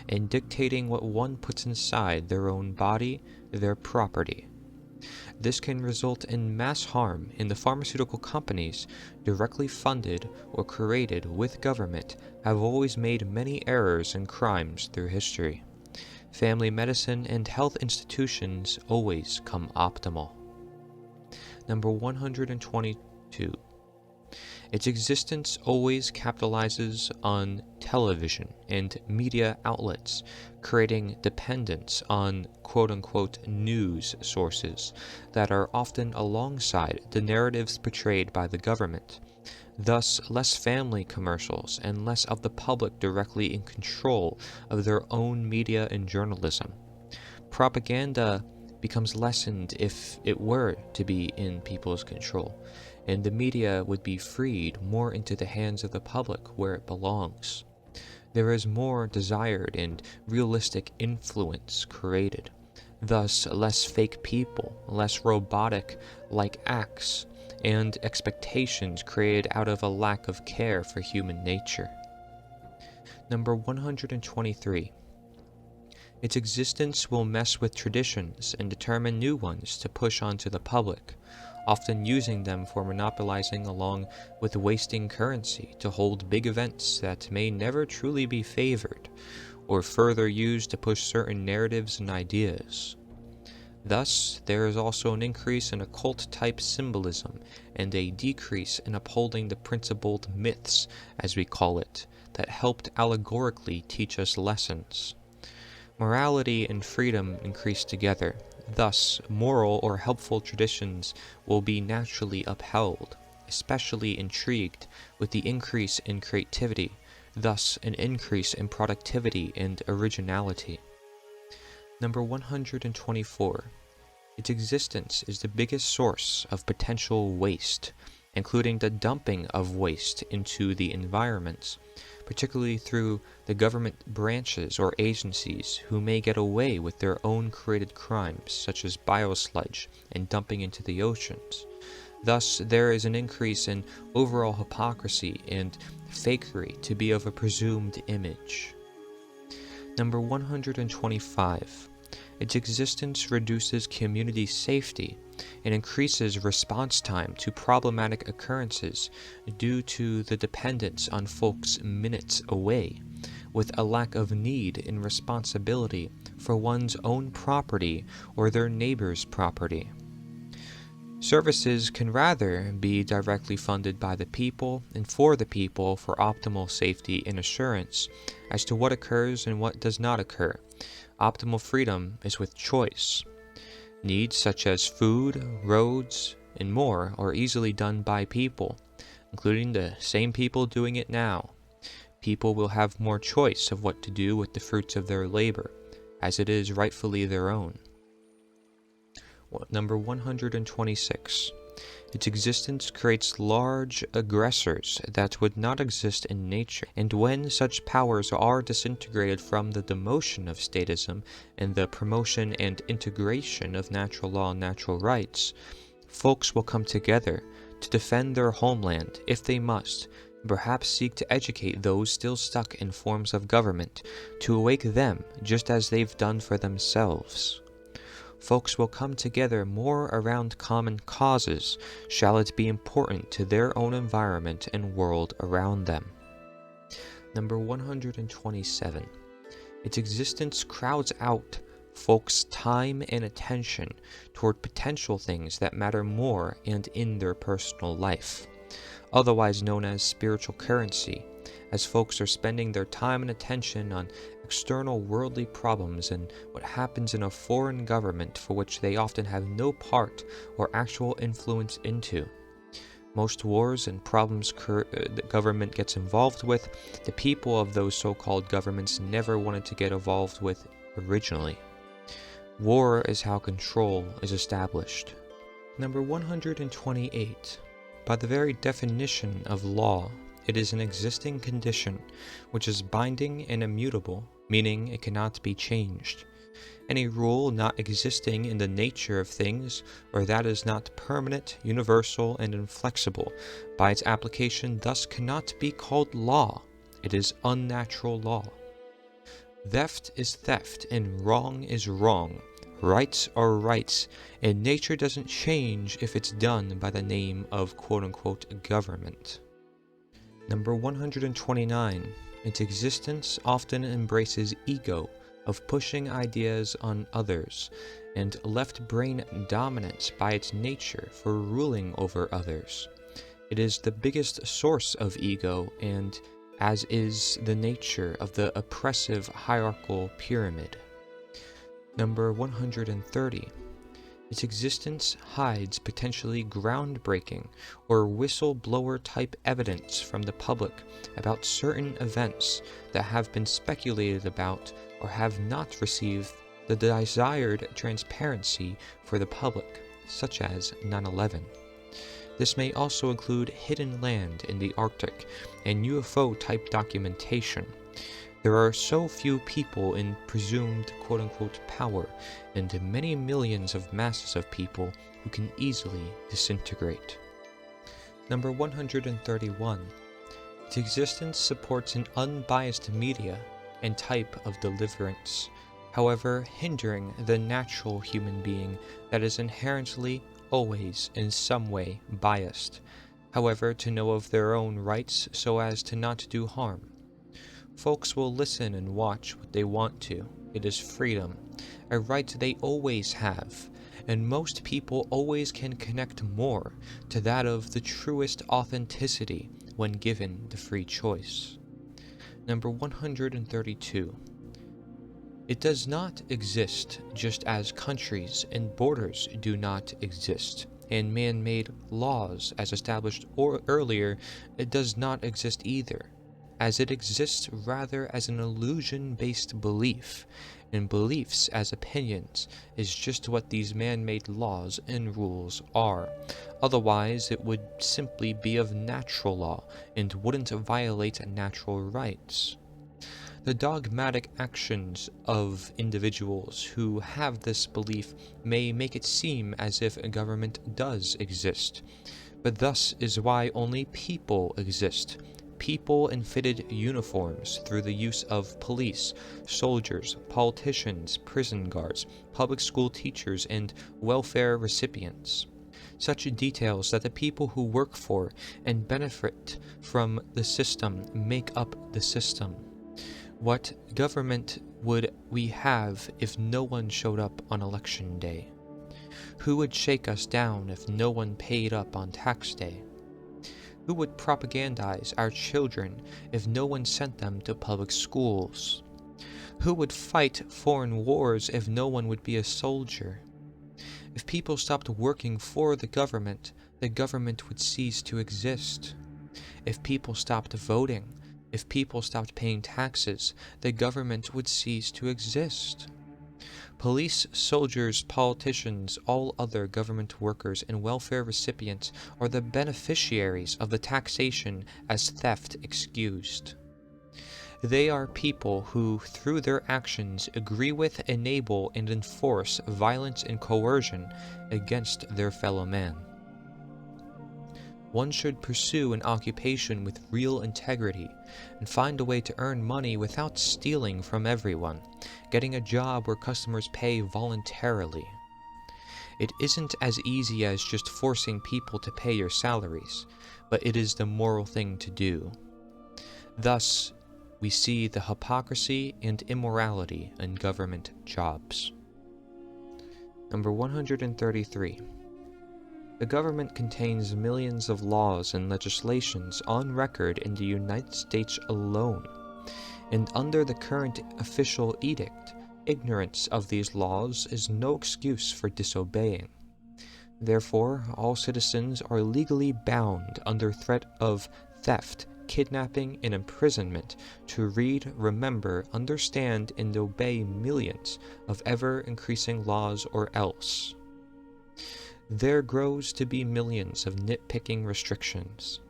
and dictating what one puts inside their own body, their property. This can result in mass harm, and the pharmaceutical companies, directly funded or created with government, have always made many errors and crimes through history. Family medicine and health institutions always come optimal. Number 122. Its existence always capitalizes on television and media outlets, creating dependence on quote-unquote news sources that are often alongside the narratives portrayed by the government. Thus, less family commercials and less of the public directly in control of their own media and journalism. Propaganda becomes lessened if it were to be in people's control, and the media would be freed more into the hands of the public where it belongs. There is more desired and realistic influence created, thus less fake people, less robotic-like acts, and expectations created out of a lack of care for human nature. Number 123. Its existence will mess with traditions and determine new ones to push onto the public, often using them for monopolizing along with wasting currency to hold big events that may never truly be favored, or further used to push certain narratives and ideas. Thus, there is also an increase in occult-type symbolism and a decrease in upholding the principled myths, as we call it, that helped allegorically teach us lessons. Morality and freedom increase together. Thus, moral or helpful traditions will be naturally upheld, especially intrigued with the increase in creativity, thus an increase in productivity and originality. Number 124. Its existence is the biggest source of potential waste, including the dumping of waste into the environments, particularly through the government branches or agencies who may get away with their own created crimes, such as biosludge and dumping into the oceans. Thus, there is an increase in overall hypocrisy and fakery to be of a presumed image. Number 125. Its existence reduces community safety and increases response time to problematic occurrences due to the dependence on folks minutes away, with a lack of need and responsibility for one's own property or their neighbor's property. Services can rather be directly funded by the people and for the people for optimal safety and assurance as to what occurs and what does not occur. Optimal freedom is with choice. Needs such as food, roads, and more are easily done by people, including the same people doing it now. People will have more choice of what to do with the fruits of their labor, as it is rightfully their own. Number 126. Its existence creates large aggressors that would not exist in nature, and when such powers are disintegrated from the demotion of statism and the promotion and integration of natural law and natural rights, folks will come together to defend their homeland if they must, and perhaps seek to educate those still stuck in forms of government, to awake them just as they've done for themselves. Folks will come together more around common causes, shall it be important to their own environment and world around them. Number 127. Its existence crowds out folks' time and attention toward potential things that matter more and in their personal life, otherwise known as spiritual currency, as folks are spending their time and attention on external worldly problems and what happens in a foreign government for which they often have no part or actual influence into. Most wars and problems the government gets involved with, the people of those so-called governments never wanted to get involved with originally. War is how control is established. Number 128. By the very definition of law, it is an existing condition, which is binding and immutable, meaning it cannot be changed. Any rule not existing in the nature of things, or that is not permanent, universal, and inflexible, by its application thus cannot be called law. It is unnatural law. Theft is theft, and wrong is wrong. Rights are rights, and nature doesn't change if it's done by the name of quote-unquote government. Number 129. Its existence often embraces ego of pushing ideas on others, and left-brain dominance by its nature for ruling over others. It is the biggest source of ego, and as is the nature of the oppressive hierarchical pyramid. Number 130. Its existence hides potentially groundbreaking or whistleblower-type evidence from the public about certain events that have been speculated about or have not received the desired transparency for the public, such as 9/11. This may also include hidden land in the Arctic and UFO-type documentation. There are so few people in presumed quote-unquote power, and many millions of masses of people who can easily disintegrate. Number 131. Its existence supports an unbiased media and type of deliverance, however hindering the natural human being that is inherently always in some way biased, however to know of their own rights so as to not do harm. Folks will listen and watch what they want to. It is freedom, a right they always have, and most people always can connect more to that of the truest authenticity when given the free choice. Number 132. It does not exist just as countries and borders do not exist, and man-made laws as established earlier, it does not exist either, as it exists rather as an illusion-based belief, and beliefs as opinions is just what these man-made laws and rules are. Otherwise, it would simply be of natural law and wouldn't violate natural rights. The dogmatic actions of individuals who have this belief may make it seem as if a government does exist, but thus is why only people exist. People in fitted uniforms through the use of police, soldiers, politicians, prison guards, public school teachers, and welfare recipients. Such details that the people who work for and benefit from the system make up the system. What government would we have if no one showed up on election day? Who would shake us down if no one paid up on tax day? Who would propagandize our children if no one sent them to public schools? Who would fight foreign wars if no one would be a soldier? If people stopped working for the government would cease to exist. If people stopped voting, if people stopped paying taxes, the government would cease to exist. Police, soldiers, politicians, all other government workers and welfare recipients are the beneficiaries of the taxation as theft excused. They are people who, through their actions, agree with, enable, and enforce violence and coercion against their fellow man. One should pursue an occupation with real integrity and find a way to earn money without stealing from everyone, getting a job where customers pay voluntarily. It isn't as easy as just forcing people to pay your salaries, but it is the moral thing to do. Thus, we see the hypocrisy and immorality in government jobs. Number 133. The government contains millions of laws and legislations on record in the United States alone, and under the current official edict, ignorance of these laws is no excuse for disobeying. Therefore, all citizens are legally bound under threat of theft, kidnapping, and imprisonment to read, remember, understand, and obey millions of ever-increasing laws, or else there grows to be millions of nitpicking restrictions.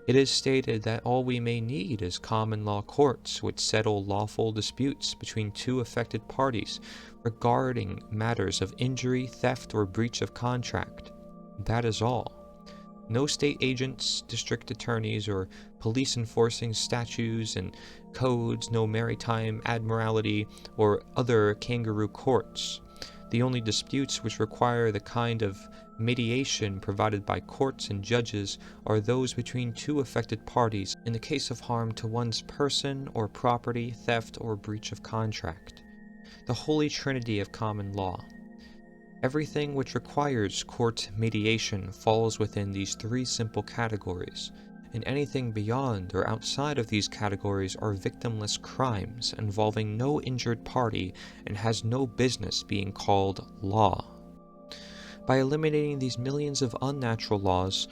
It is stated that all we may need is common law courts which settle lawful disputes between two affected parties regarding matters of injury, theft, or breach of contract. That is all. No state agents, district attorneys, or police enforcing statutes and codes, no maritime admiralty, or other kangaroo courts. The only disputes which require the kind of mediation provided by courts and judges are those between two affected parties in the case of harm to one's person or property, theft, or breach of contract. The holy trinity of common law. Everything which requires court mediation falls within these three simple categories, and anything beyond or outside of these categories are victimless crimes involving no injured party and has no business being called law. By eliminating these millions of unnatural laws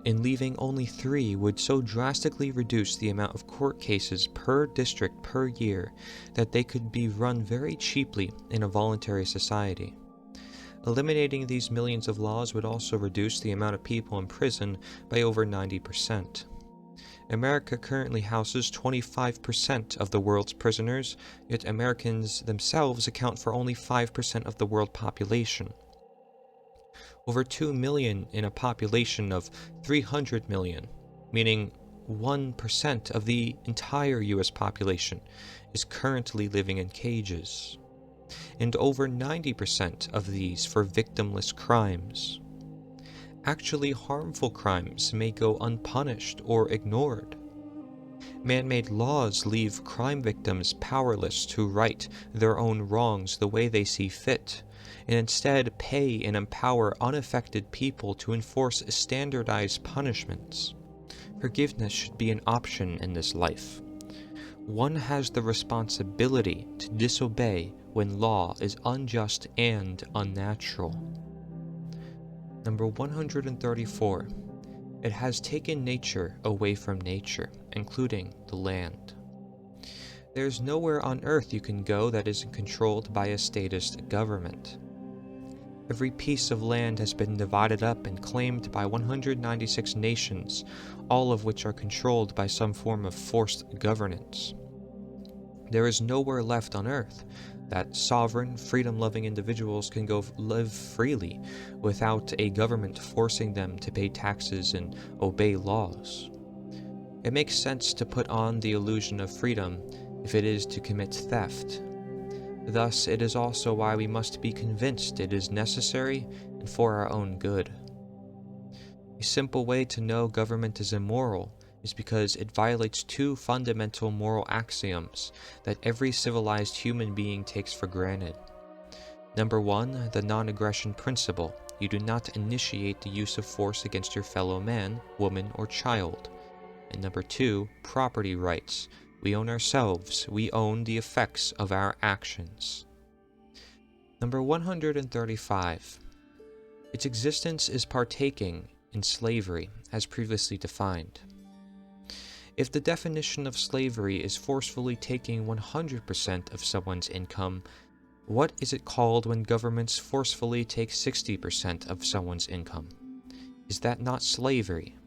and leaving only 3 would so drastically reduce the amount of court cases per district per year that they could be run very cheaply in a voluntary society. Eliminating these millions of laws would also reduce the amount of people in prison by over 90%. America currently houses 25% of the world's prisoners, yet Americans themselves account for only 5% of the world population. Over 2 million in a population of 300 million, meaning 1% of the entire US population, is currently living in cages. And over 90% of these for victimless crimes. Actually harmful crimes may go unpunished or ignored. Man-made laws leave crime victims powerless to right their own wrongs the way they see fit, and instead pay and empower unaffected people to enforce standardized punishments. Forgiveness should be an option in this life. One has the responsibility to disobey when law is unjust and unnatural. Number 134. It has taken nature away from nature, including the land. There's nowhere on earth you can go that isn't controlled by a statist government. Every piece of land has been divided up and claimed by 196 nations, all of which are controlled by some form of forced governance. There is nowhere left on earth that sovereign, freedom-loving individuals can go live freely without a government forcing them to pay taxes and obey laws. It makes sense to put on the illusion of freedom if it is to commit theft. Thus, it is also why we must be convinced it is necessary and for our own good. A simple way to know government is immoral is because it violates two fundamental moral axioms that every civilized human being takes for granted. Number one, the non-aggression principle. You do not initiate the use of force against your fellow man, woman, or child. And number two, property rights. We own ourselves. We own the effects of our actions. Number 135. Its existence is partaking in slavery, as previously defined. If the definition of slavery is forcefully taking 100% of someone's income, what is it called when governments forcefully take 60% of someone's income? Is that not slavery?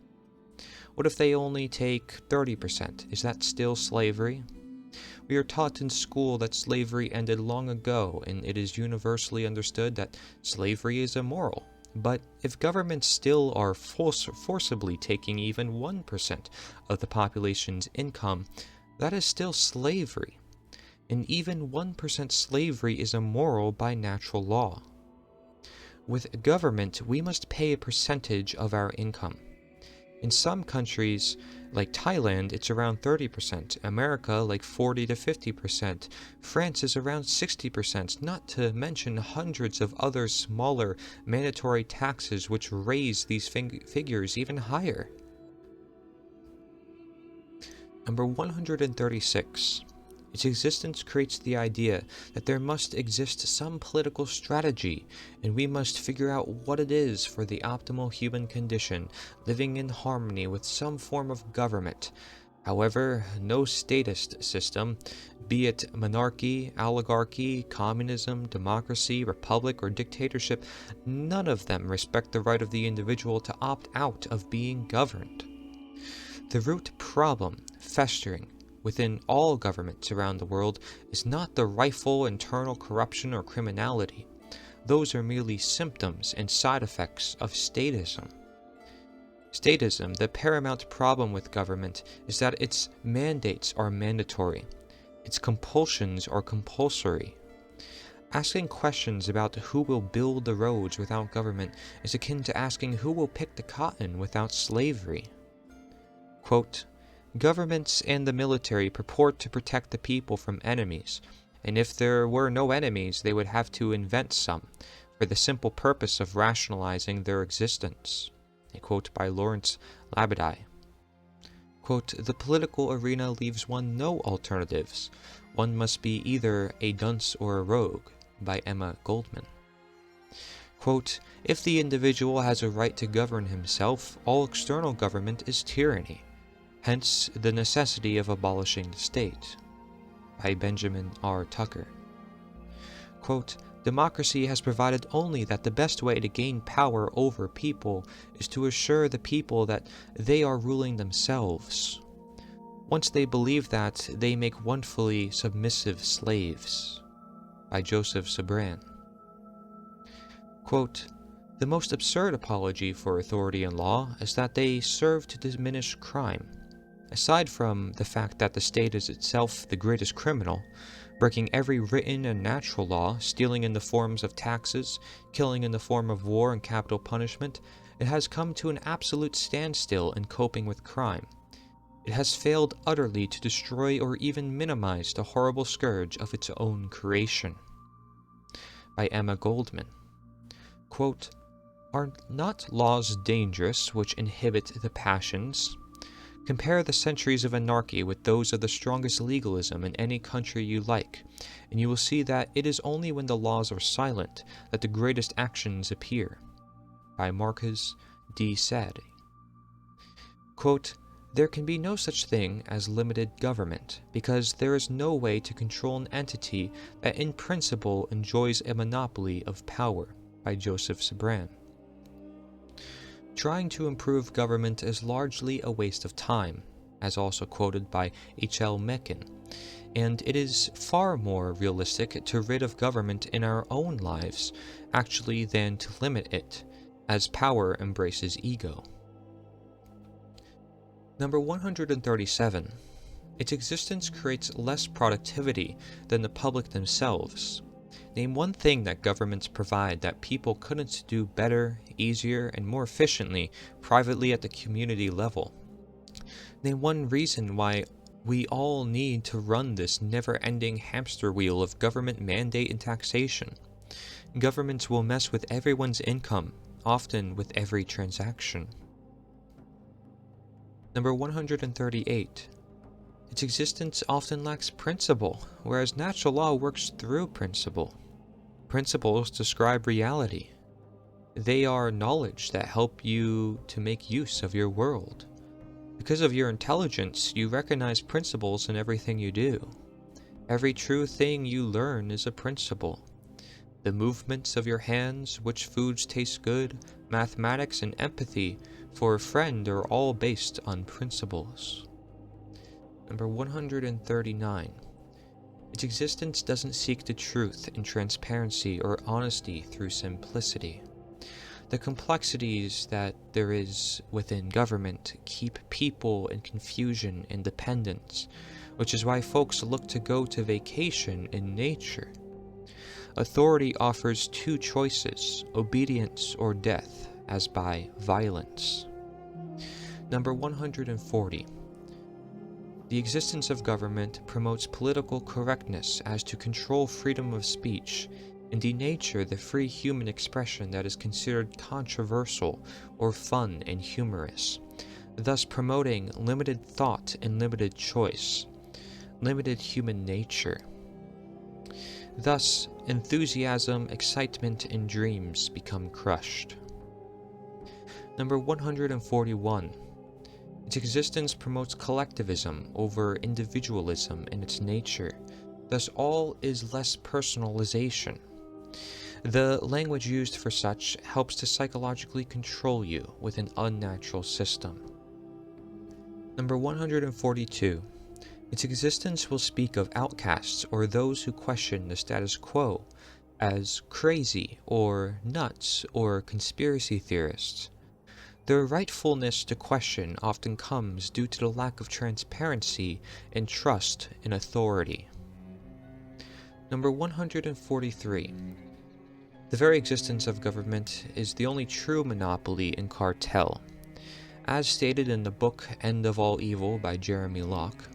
What if they only take 30%? Is that still slavery? We are taught in school that slavery ended long ago, and it is universally understood that slavery is immoral. But if governments still are forcibly taking even 1% of the population's income, that is still slavery. And even 1% slavery is immoral by natural law. With government, we must pay a percentage of our income. In some countries, like Thailand, it's around 30%, America like 40 to 50%, France is around 60%, not to mention hundreds of other smaller mandatory taxes which raise these figures even higher. Number 136. Its existence creates the idea that there must exist some political strategy, and we must figure out what it is for the optimal human condition, living in harmony with some form of government. However, no statist system, be it monarchy, oligarchy, communism, democracy, republic, or dictatorship, none of them respect the right of the individual to opt out of being governed. The root problem, festering within all governments around the world, is not the rightful internal corruption or criminality. Those are merely symptoms and side effects of statism. Statism, the paramount problem with government, is that its mandates are mandatory. Its compulsions are compulsory. Asking questions about who will build the roads without government is akin to asking who will pick the cotton without slavery. Quote, governments and the military purport to protect the people from enemies, and if there were no enemies, they would have to invent some, for the simple purpose of rationalizing their existence. A quote by Lawrence Labadie. Quote, the political arena leaves one no alternatives. One must be either a dunce or a rogue, by Emma Goldman. Quote, if the individual has a right to govern himself, all external government is tyranny. Hence, the necessity of abolishing the state, by Benjamin R. Tucker. Quote, democracy has provided only that the best way to gain power over people is to assure the people that they are ruling themselves. Once they believe that, they make wonderfully submissive slaves, by Joseph Sabran. Quote, the most absurd apology for authority and law is that they serve to diminish crime. Aside from the fact that the state is itself the greatest criminal, breaking every written and natural law, stealing in the forms of taxes, killing in the form of war and capital punishment, it has come to an absolute standstill in coping with crime. It has failed utterly to destroy or even minimize the horrible scourge of its own creation. By Emma Goldman. Quote, are not laws dangerous which inhibit the passions? Compare the centuries of anarchy with those of the strongest legalism in any country you like, and you will see that it is only when the laws are silent that the greatest actions appear. By Marcus D. Sade. Quote, there can be no such thing as limited government, because there is no way to control an entity that in principle enjoys a monopoly of power. By Joseph Sabran. Trying to improve government is largely a waste of time, as also quoted by H.L. Mencken, and it is far more realistic to rid of government in our own lives, actually, than to limit it, as power embraces ego. Number 137. Its existence creates less productivity than the public themselves. Name one thing that governments provide that people couldn't do better, easier, and more efficiently privately at the community level. Name one reason why we all need to run this never-ending hamster wheel of government mandate and taxation. Governments will mess with everyone's income, often with every transaction. Number 138. Its existence often lacks principle, whereas natural law works through principle. Principles describe reality. They are knowledge that help you to make use of your world. Because of your intelligence, you recognize principles in everything you do. Every true thing you learn is a principle. The movements of your hands, which foods taste good, mathematics, and empathy for a friend are all based on principles. Number 139. Its existence doesn't seek the truth and transparency or honesty through simplicity. The complexities that there is within government keep people in confusion and dependence, which is why folks look to go to vacation in nature. Authority offers two choices, obedience or death, as by violence. Number 140. The existence of government promotes political correctness as to control freedom of speech and denature the free human expression that is considered controversial or fun and humorous, thus promoting limited thought and limited choice, limited human nature. Thus, enthusiasm, excitement, and dreams become crushed. Number 141. Its existence promotes collectivism over individualism in its nature, thus all is less personalization. The language used for such helps to psychologically control you with an unnatural system. Number 142. Its existence will speak of outcasts or those who question the status quo as crazy or nuts or conspiracy theorists. Their rightfulness to question often comes due to the lack of transparency and trust in authority. Number 143. The very existence of government is the only true monopoly and cartel. As stated in the book End of All Evil by Jeremy Locke,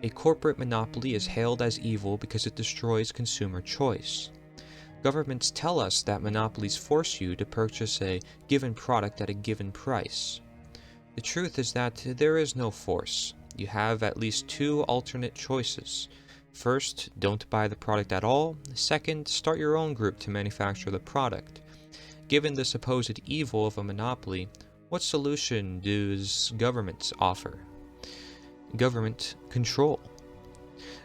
a corporate monopoly is hailed as evil because it destroys consumer choice. Governments tell us that monopolies force you to purchase a given product at a given price. The truth is that there is no force. You have at least two alternate choices. First, don't buy the product at all. Second, start your own group to manufacture the product. Given the supposed evil of a monopoly, what solution does governments offer? Government control.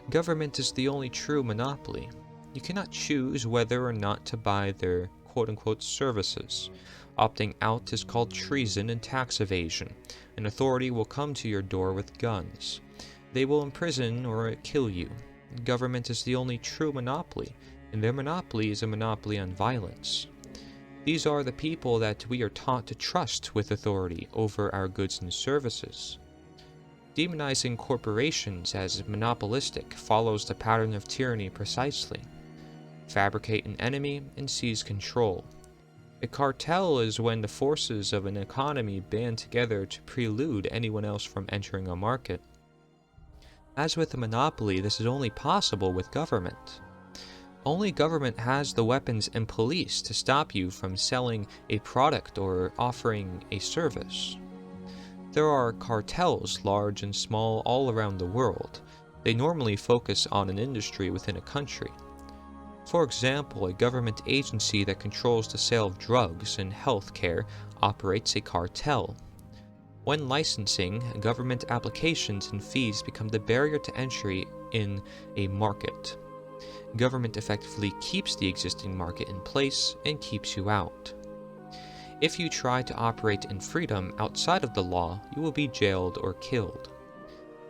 Government is the only true monopoly. You cannot choose whether or not to buy their quote-unquote services. Opting out is called treason and tax evasion. An authority will come to your door with guns. They will imprison or kill you. Government is the only true monopoly, and their monopoly is a monopoly on violence. These are the people that we are taught to trust with authority over our goods and services. Demonizing corporations as monopolistic follows the pattern of tyranny precisely. Fabricate an enemy and seize control. A cartel is when the forces of an economy band together to prelude anyone else from entering a market. As with a monopoly, this is only possible with government. Only government has the weapons and police to stop you from selling a product or offering a service. There are cartels, large and small, all around the world. They normally focus on an industry within a country. For example, a government agency that controls the sale of drugs and health care operates a cartel. When licensing, government applications and fees become the barrier to entry in a market. Government effectively keeps the existing market in place and keeps you out. If you try to operate in freedom outside of the law, you will be jailed or killed.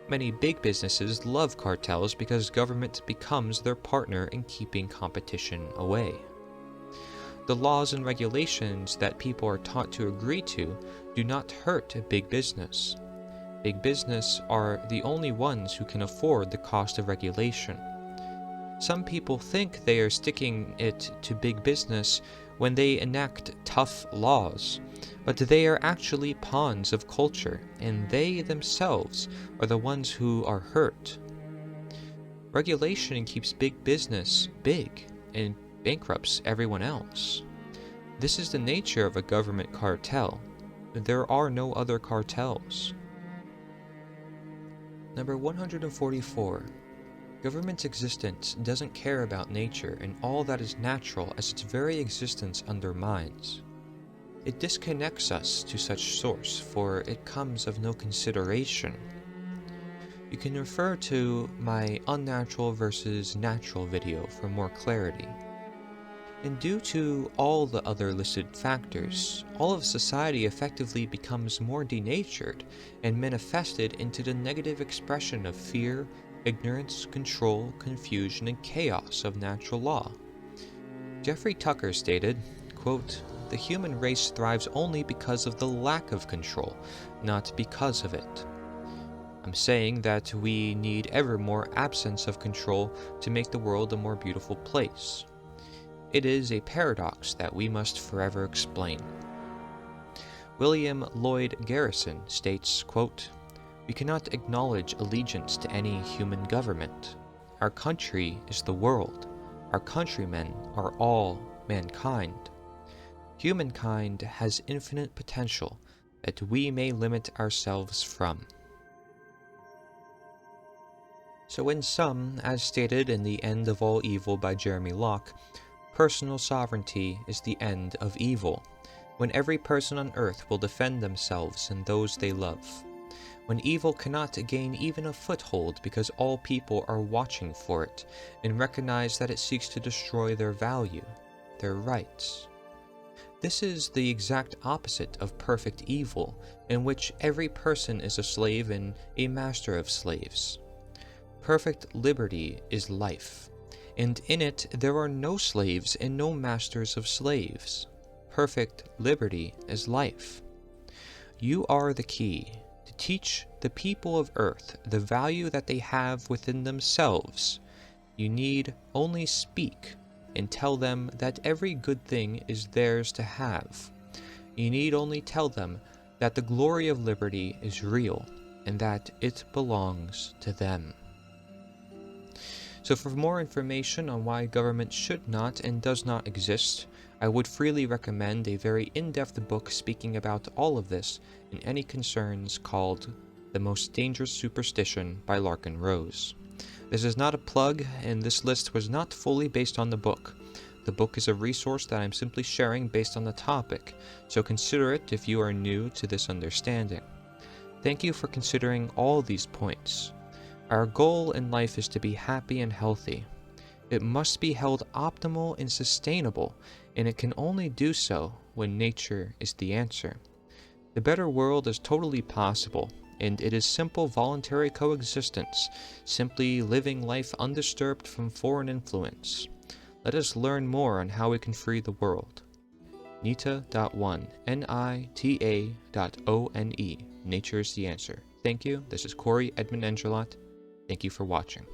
Many big businesses love cartels because government becomes their partner in keeping competition away. The laws and regulations that people are taught to agree to do not hurt big business. Big business are the only ones who can afford the cost of regulation. Some people think they are sticking it to big business when they enact tough laws, but they are actually pawns of culture, and they themselves are the ones who are hurt. Regulation keeps big business big and bankrupts everyone else. This is the nature of a government cartel. There are no other cartels. Number 144. Government's existence doesn't care about nature and all that is natural as its very existence undermines. It disconnects us to such source, for it comes of no consideration. You can refer to my unnatural versus natural video for more clarity. And due to all the other listed factors, all of society effectively becomes more denatured and manifested into the negative expression of fear, ignorance, control, confusion, and chaos of natural law. Jeffrey Tucker stated, quote, "The human race thrives only because of the lack of control, not because of it." I'm saying that we need ever more absence of control to make the world a more beautiful place. It is a paradox that we must forever explain. William Lloyd Garrison states, quote, "We cannot acknowledge allegiance to any human government. Our country is the world. Our countrymen are all mankind. Humankind has infinite potential that we may limit ourselves from." So in sum, as stated in The End of All Evil by Jeremy Locke, personal sovereignty is the end of evil, when every person on earth will defend themselves and those they love, when evil cannot gain even a foothold because all people are watching for it and recognize that it seeks to destroy their value, their rights. This is the exact opposite of perfect evil, in which every person is a slave and a master of slaves. Perfect liberty is life, and in it there are no slaves and no masters of slaves. Perfect liberty is life. You are the key to teach the people of Earth the value that they have within themselves. You need only speak and tell them that every good thing is theirs to have. You need only tell them that the glory of liberty is real and that it belongs to them. So for more information on why government should not and does not exist, I would freely recommend a very in-depth book speaking about all of this and any concerns called The Most Dangerous Superstition by Larkin Rose. This is not a plug, and this list was not fully based on the book. The book is a resource that I'm simply sharing based on the topic, so consider it if you are new to this understanding. Thank you for considering all these points. Our goal in life is to be happy and healthy. It must be held optimal and sustainable, and it can only do so when nature is the answer. The better world is totally possible, and it is simple voluntary coexistence, simply living life undisturbed from foreign influence. Let us learn more on how we can free the world. Nita.one, Nita.one. Nature is the answer. Thank you. This is Corey Edmund Angelot. Thank you for watching.